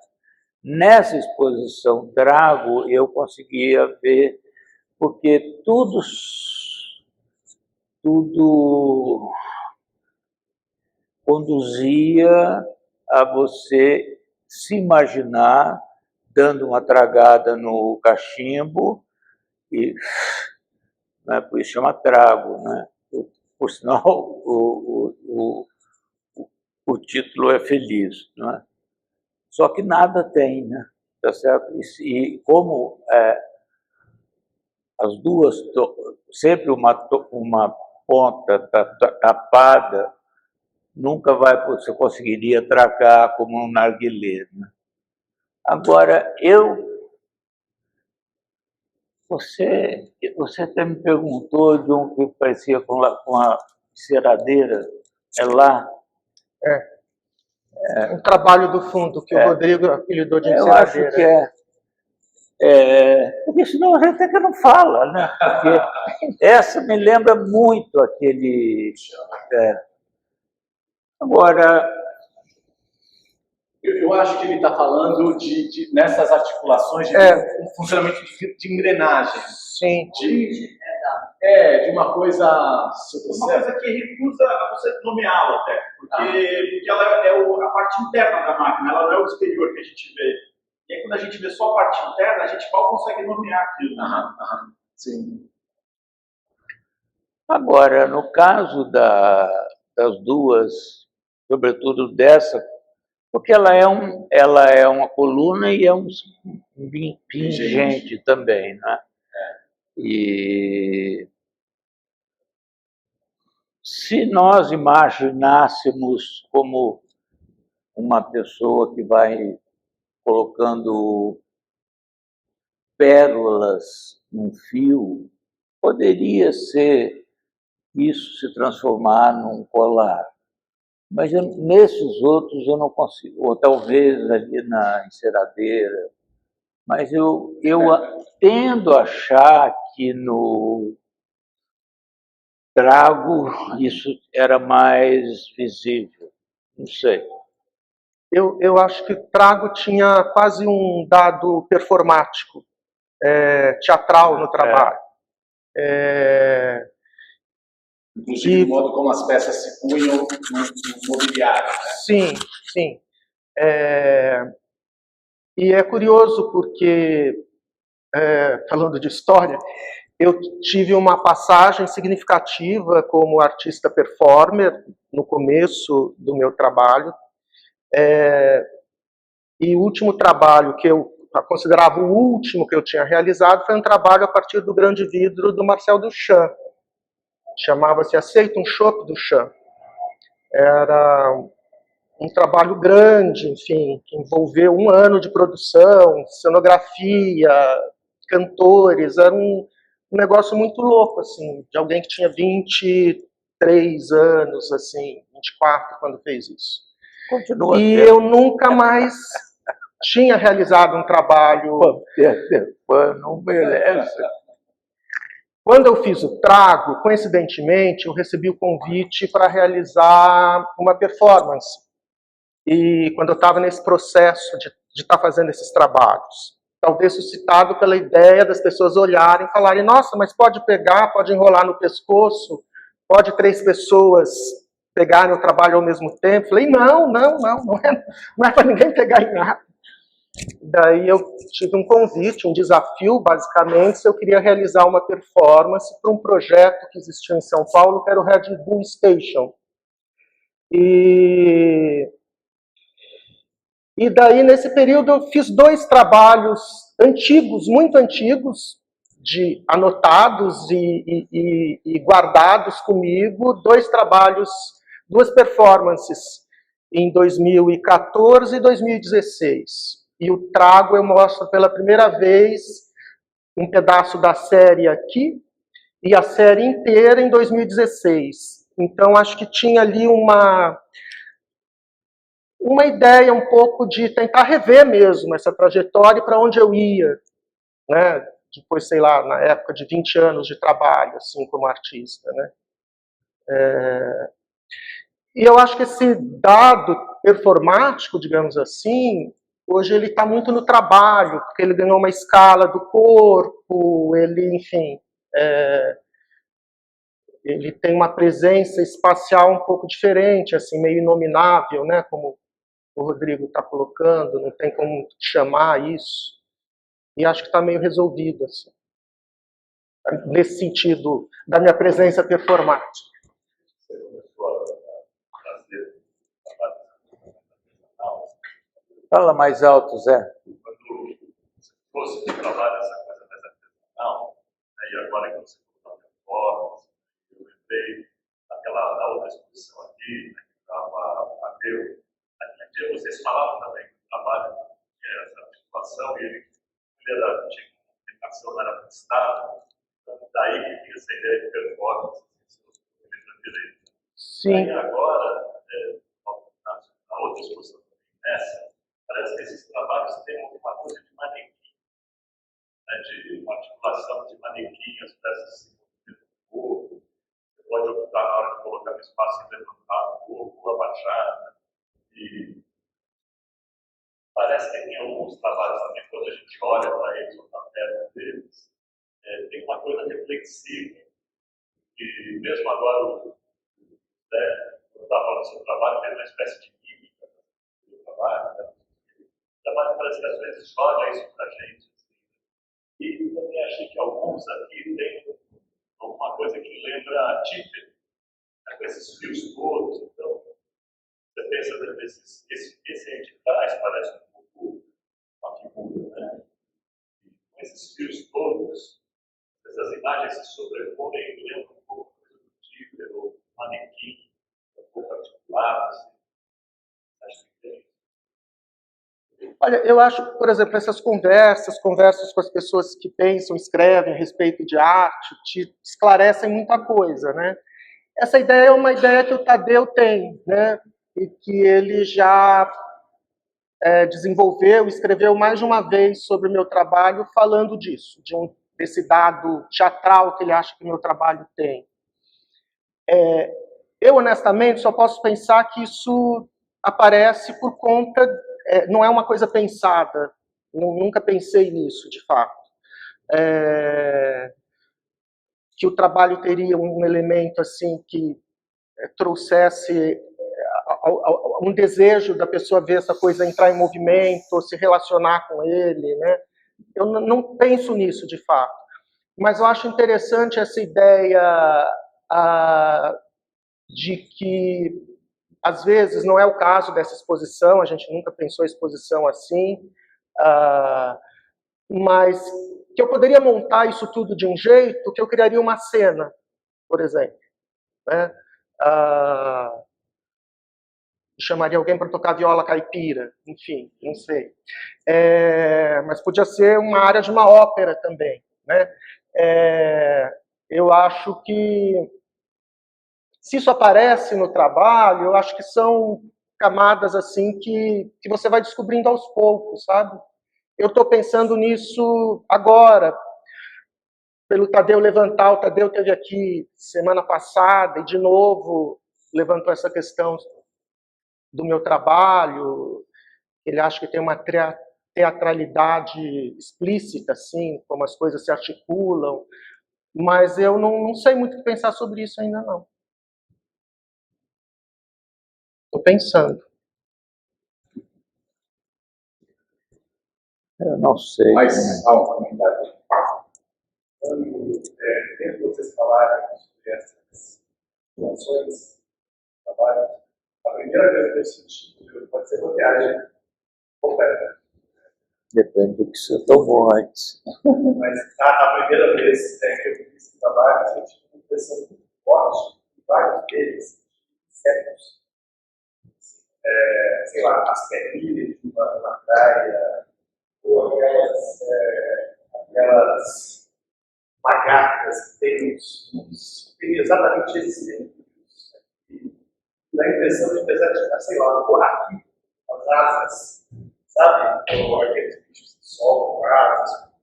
Nessa exposição Trago, eu conseguia ver, porque tudo conduzia a você se imaginar dando uma tragada no cachimbo, e, né, por isso chama trago, né? Por sinal, o título é feliz, não é? Só que nada tem, né? Tá certo? E como as duas, sempre uma ponta tapada, nunca você conseguiria tragar como um narguilé, né? Agora, você até me perguntou de um que parecia com a enceradeira, é lá? Um trabalho do fundo que o Rodrigo apelidou de Eu enceradeira. acho que porque senão a gente até que não fala, né? Porque essa me lembra muito aquele... Agora... Eu acho que ele está falando nessas articulações de um funcionamento de engrenagem. Sim. De uma coisa... Uma coisa que recusa a você nomeá-la até, porque ela é a parte interna da máquina, ela não é o exterior que a gente vê. E aí, quando a gente vê só a parte interna, a gente mal consegue nomear aquilo. Sim. Agora, no caso das duas, sobretudo dessa, porque ela é uma coluna e é um pingente também, né? E se nós imaginássemos como uma pessoa que vai colocando pérolas num fio, poderia ser isso se transformar num colar. Mas nesses outros eu não consigo, ou talvez ali na enceradeira, mas eu tendo a achar que no Trago isso era mais visível, não sei. Eu acho que o Trago tinha quase um dado performático, teatral no trabalho. Inclusive o modo como as peças se punham no mobiliário, né? Sim, sim. E é curioso porque, falando de história, eu tive uma passagem significativa como artista performer no começo do meu trabalho. E o último trabalho que eu considerava o último que eu tinha realizado foi um trabalho a partir do grande vidro do Marcel Duchamp. Chamava-se Aceita um Chopp Duchamp. Era um trabalho grande, enfim, que envolveu 1 ano de produção, cenografia, cantores. Era um negócio muito louco, assim, de alguém que tinha 23 anos, assim, 24 quando fez isso. Continua e sendo. eu nunca mais tinha realizado um trabalho... Não merece. Quando eu fiz o Trago, coincidentemente, eu recebi o convite para realizar uma performance. E quando eu estava nesse processo de estar fazendo esses trabalhos, talvez suscitado pela ideia das pessoas olharem e falarem: nossa, mas pode pegar, pode enrolar no pescoço, pode 3 pessoas pegarem o trabalho ao mesmo tempo. Falei: não é para ninguém pegar em nada. Daí eu tive um convite, um desafio, basicamente, se eu queria realizar uma performance para um projeto que existia em São Paulo, que era o Red Bull Station. E daí, nesse período, eu fiz 2 trabalhos antigos, muito antigos, anotados e guardados comigo, 2 trabalhos, 2 performances, em 2014 e 2016. E o Trago eu mostro pela primeira vez um pedaço da série aqui e a série inteira em 2016. Então, acho que tinha ali uma ideia um pouco de tentar rever mesmo essa trajetória para onde eu ia, né? depois, sei lá, na época de 20 anos de trabalho, assim, como artista, né? E eu acho que esse dado performático, digamos assim, hoje ele está muito no trabalho, porque ele ganhou uma escala do corpo, ele, enfim, ele tem uma presença espacial um pouco diferente, assim, meio inominável, né? Como o Rodrigo está colocando, não tem como chamar isso. E acho que está meio resolvido, assim, nesse sentido da minha presença performática. Fala mais alto, Zé. Quando você fosse trabalhar essa coisa mais artesanal, né, e agora que você colocou a performance, eu lembrei da outra exposição aqui, né, que estava a Deu. Naquele dia vocês falavam também do trabalho, que era essa articulação, e ele era tinha comunicação, não era muito estável. Então, daí que tinha essa ideia de performance, se você direito. Sim. E agora, na outra exposição nessa, parece que esses trabalhos têm uma coisa de manequim, né, de uma articulação de manequim, as peças se movendo no corpo. Você pode optar na hora de colocar no espaço e levantar o corpo, abaixar. Né? E parece que tem alguns trabalhos também, quando a gente olha para eles ou está perto deles, tem uma coisa reflexiva. E mesmo agora, né, quando está falando do seu trabalho, tem uma espécie de mímica do trabalho. Né? O trabalho parece que às vezes olha isso para a gente. Assim. E também achei que alguns aqui têm alguma coisa que lembra Tífero, né, com esses fios todos. Então, você pensa nesses, esse aí de trás parece um pouco uma figura, né? E com esses fios todos, essas imagens se sobrepõem e lembram um pouco do Tífero, manequim, um pouco articulado. Assim. Acho que tem. Olha, eu acho, por exemplo, essas conversas com as pessoas que pensam, escrevem a respeito de arte, te esclarecem muita coisa, né? Essa ideia é uma ideia que o Tadeu tem, né? E que ele já desenvolveu, escreveu mais de uma vez sobre o meu trabalho falando disso, desse dado teatral que ele acha que o meu trabalho tem. Eu, honestamente, só posso pensar que isso aparece por conta... não é uma coisa pensada. Nunca pensei nisso, de fato. Que o trabalho teria um elemento assim que trouxesse um desejo da pessoa ver essa coisa entrar em movimento, ou se relacionar com ele, né? Eu não penso nisso, de fato. Mas eu acho interessante essa ideia de que, às vezes, não é o caso dessa exposição, a gente nunca pensou a exposição assim, mas que eu poderia montar isso tudo de um jeito que eu criaria uma cena, por exemplo. Né? Chamaria alguém para tocar viola caipira, enfim, não sei. Mas podia ser uma área de uma ópera também. Né? Eu acho que, se isso aparece no trabalho, eu acho que são camadas assim que você vai descobrindo aos poucos, sabe? Eu estou pensando nisso agora, pelo Tadeu levantar. O Tadeu esteve aqui semana passada e, de novo, levantou essa questão do meu trabalho. Ele acha que tem uma teatralidade explícita, assim, como as coisas se articulam, mas eu não sei muito o que pensar sobre isso ainda, não. Estou pensando. Eu não sei. Mas há um comentário. Quando vocês falarem sobre essas relações, trabalho, a primeira vez que eu senti pode ser uma viagem completa. Depende do que você tomou antes. Mas a primeira vez que eu fiz esse trabalho, eu tive uma impressão muito forte, e vários deles, certos. Sei lá, as perninhas de uma praia, ou aquelas lagartas que tem exatamente esses tempos. E dá a impressão de pensar de, sei lá, um buraquinho, as asas, sabe? Ou aqueles bichos que soltam asas,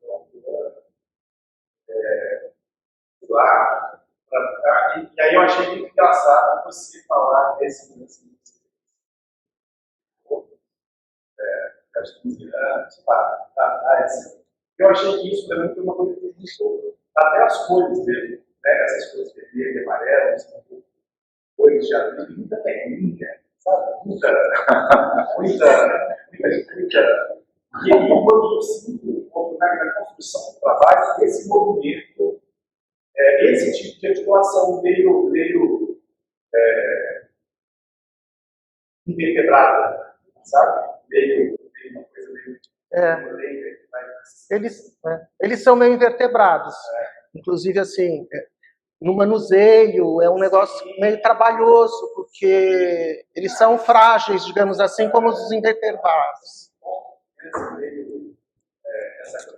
aí eu achei muito engraçado você falar desse lance de acho que 15 anos, assim. Eu achei que isso também foi uma coisa que existiu. Até as cores mesmo, né? Essas cores vermelhas e amarelas, cores de abril, muita técnica, sabe? Muita. E aí, quando eu sinto, na construção do trabalho, esse movimento, esse tipo de articulação meio invertebrada, sabe? Meio uma coisa meio. Eles são meio invertebrados. Inclusive, assim, no manuseio é um negócio meio trabalhoso, porque eles são frágeis, digamos assim, como os invertebrados.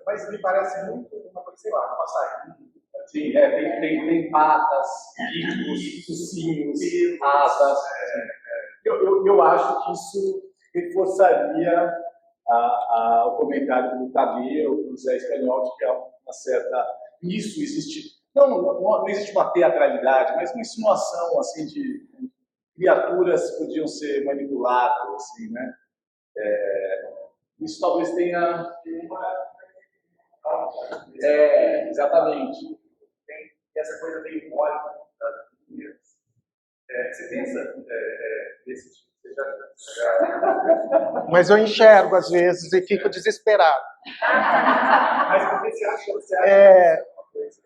Mas me parece muito uma coisa, sei lá, um passarinho. Sim, tem patas, bicos, focinhos, asas. Eu acho que isso reforçaria o comentário do Tadeu, do Zé Espanhol, de que há uma certa... Isso existe... Não existe uma teatralidade, mas uma insinuação assim, de criaturas que podiam ser manipuladas, assim, né? Isso talvez tenha... exatamente. Tem essa coisa meio mole das linhas. Você pensa nesse tipo? Mas eu enxergo às vezes e fico desesperado. Mas por que você acha uma coisa?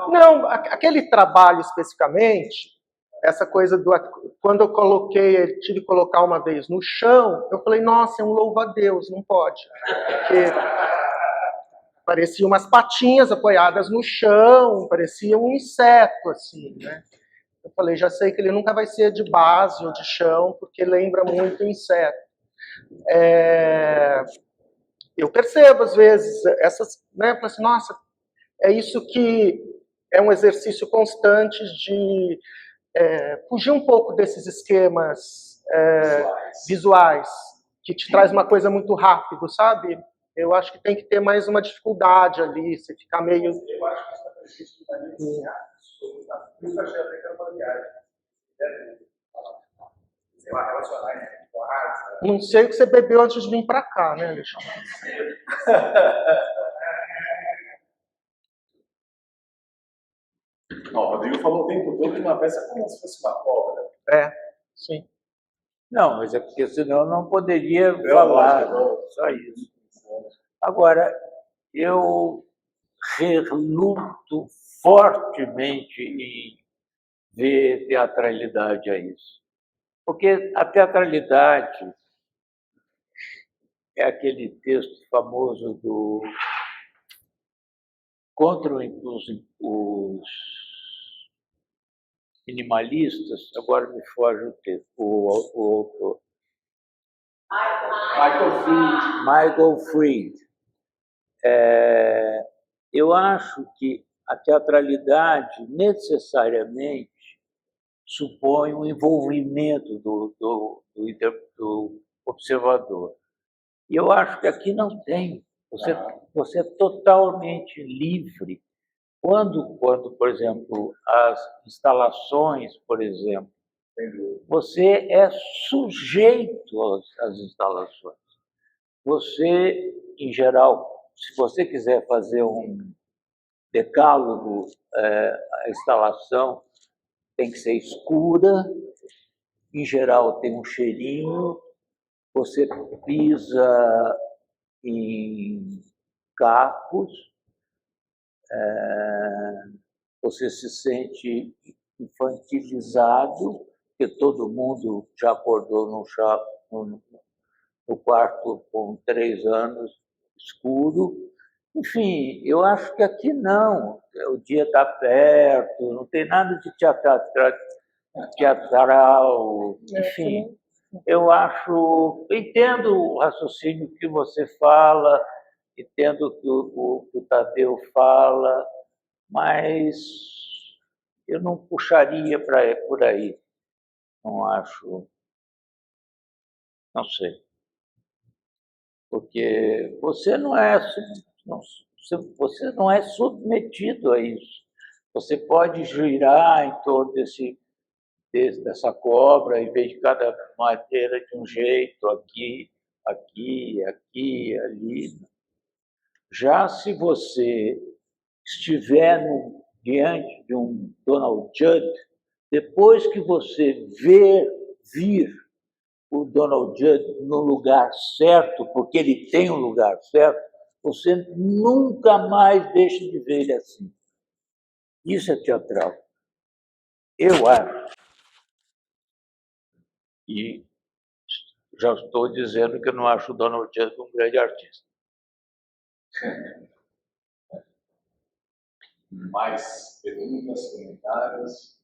Não, aquele trabalho especificamente, essa coisa do... Quando eu tive que colocar uma vez no chão, eu falei, nossa, é um louva-a-Deus, não pode. Porque parecia umas patinhas apoiadas no chão, parecia um inseto, assim, né? Eu falei, já sei que ele nunca vai ser de base ou de chão, porque lembra muito inseto. Eu percebo, às vezes, essas... Né, eu falo assim, nossa, é isso que é um exercício constante de fugir um pouco desses esquemas visuais, que te traz uma coisa muito rápido, sabe? Eu acho que tem que ter mais uma dificuldade ali, você ficar meio... Eu acho que isso é preciso que vai iniciar. Por isso eu achei até que era uma viagem. Sei lá, relacionar com a arte. Não sei o que você bebeu antes de vir para cá, né, Alexandre? O Rodrigo falou o tempo todo de uma peça como se fosse uma cobra. Sim. Não, mas é porque senão eu não poderia falar, só isso. Agora, eu reluto fortemente em ver teatralidade a isso. Porque a teatralidade é aquele texto famoso do contra os minimalistas, agora me foge o texto, o autor. Michael Fried. Eu acho que a teatralidade necessariamente supõe um envolvimento do observador. E eu acho que aqui não tem. Você é totalmente livre. Quando, por exemplo, as instalações, por exemplo, você é sujeito às instalações. Você, em geral, se você quiser fazer um decálogo, a instalação tem que ser escura, em geral tem um cheirinho, você pisa em cacos, você se sente infantilizado, porque todo mundo já acordou no quarto com 3 anos, escuro. Enfim, eu acho que aqui não. O dia está perto, não tem nada de teatral. Enfim, eu entendo o raciocínio que você fala, entendo o que o Tadeu fala, mas eu não puxaria por aí. Não acho. Não sei. Porque você não é submetido a isso. Você pode girar em torno dessa cobra e ver de cada madeira de um jeito, aqui, ali. Já se você estiver diante de um Donald Judd, depois que você vir o Donald Judd no lugar certo, porque ele tem um lugar certo, você nunca mais deixa de ver ele assim. Isso é teatral. Eu acho. E já estou dizendo que eu não acho o Donald Judd um grande artista. Mais perguntas, comentários?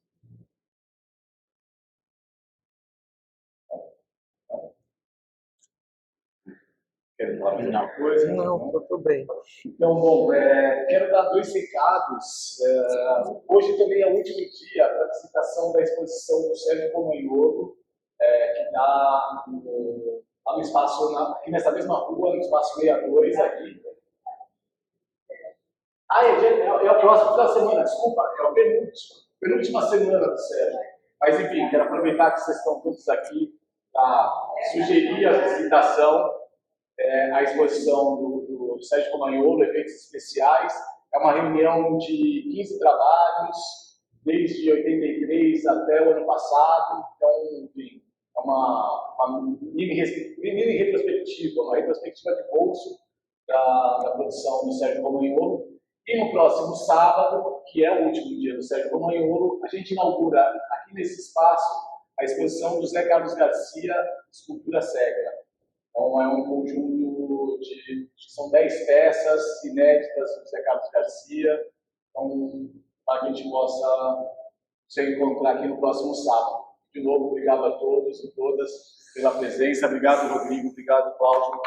Querem falar mais alguma coisa? Não, tudo bem. Então, bom, quero dar 2 recados. Hoje também é o último dia para a visitação da exposição do Sérgio Comagnolo, que está lá no espaço, aqui nessa mesma rua, no espaço 62, aqui. É a próxima da semana, desculpa, é a penúltima semana do Sérgio. Mas, enfim, quero aproveitar que vocês estão todos aqui para sugerir a visitação. A exposição do Sérgio Comagnolo, Efeitos Especiais. É uma reunião de 15 trabalhos, desde 83 até o ano passado. Então, enfim, é uma mini retrospectiva, uma retrospectiva de bolso da produção do Sérgio Comagnolo. E no próximo sábado, que é o último dia do Sérgio Comagnolo, a gente inaugura aqui nesse espaço a exposição do José Carlos Garcia, Escultura Cega. Então, é um conjunto são 10 peças inéditas do José Carlos Garcia, então, para que a gente possa se encontrar aqui no próximo sábado. De novo, obrigado a todos e todas pela presença. Obrigado, Rodrigo. Obrigado, Cláudio.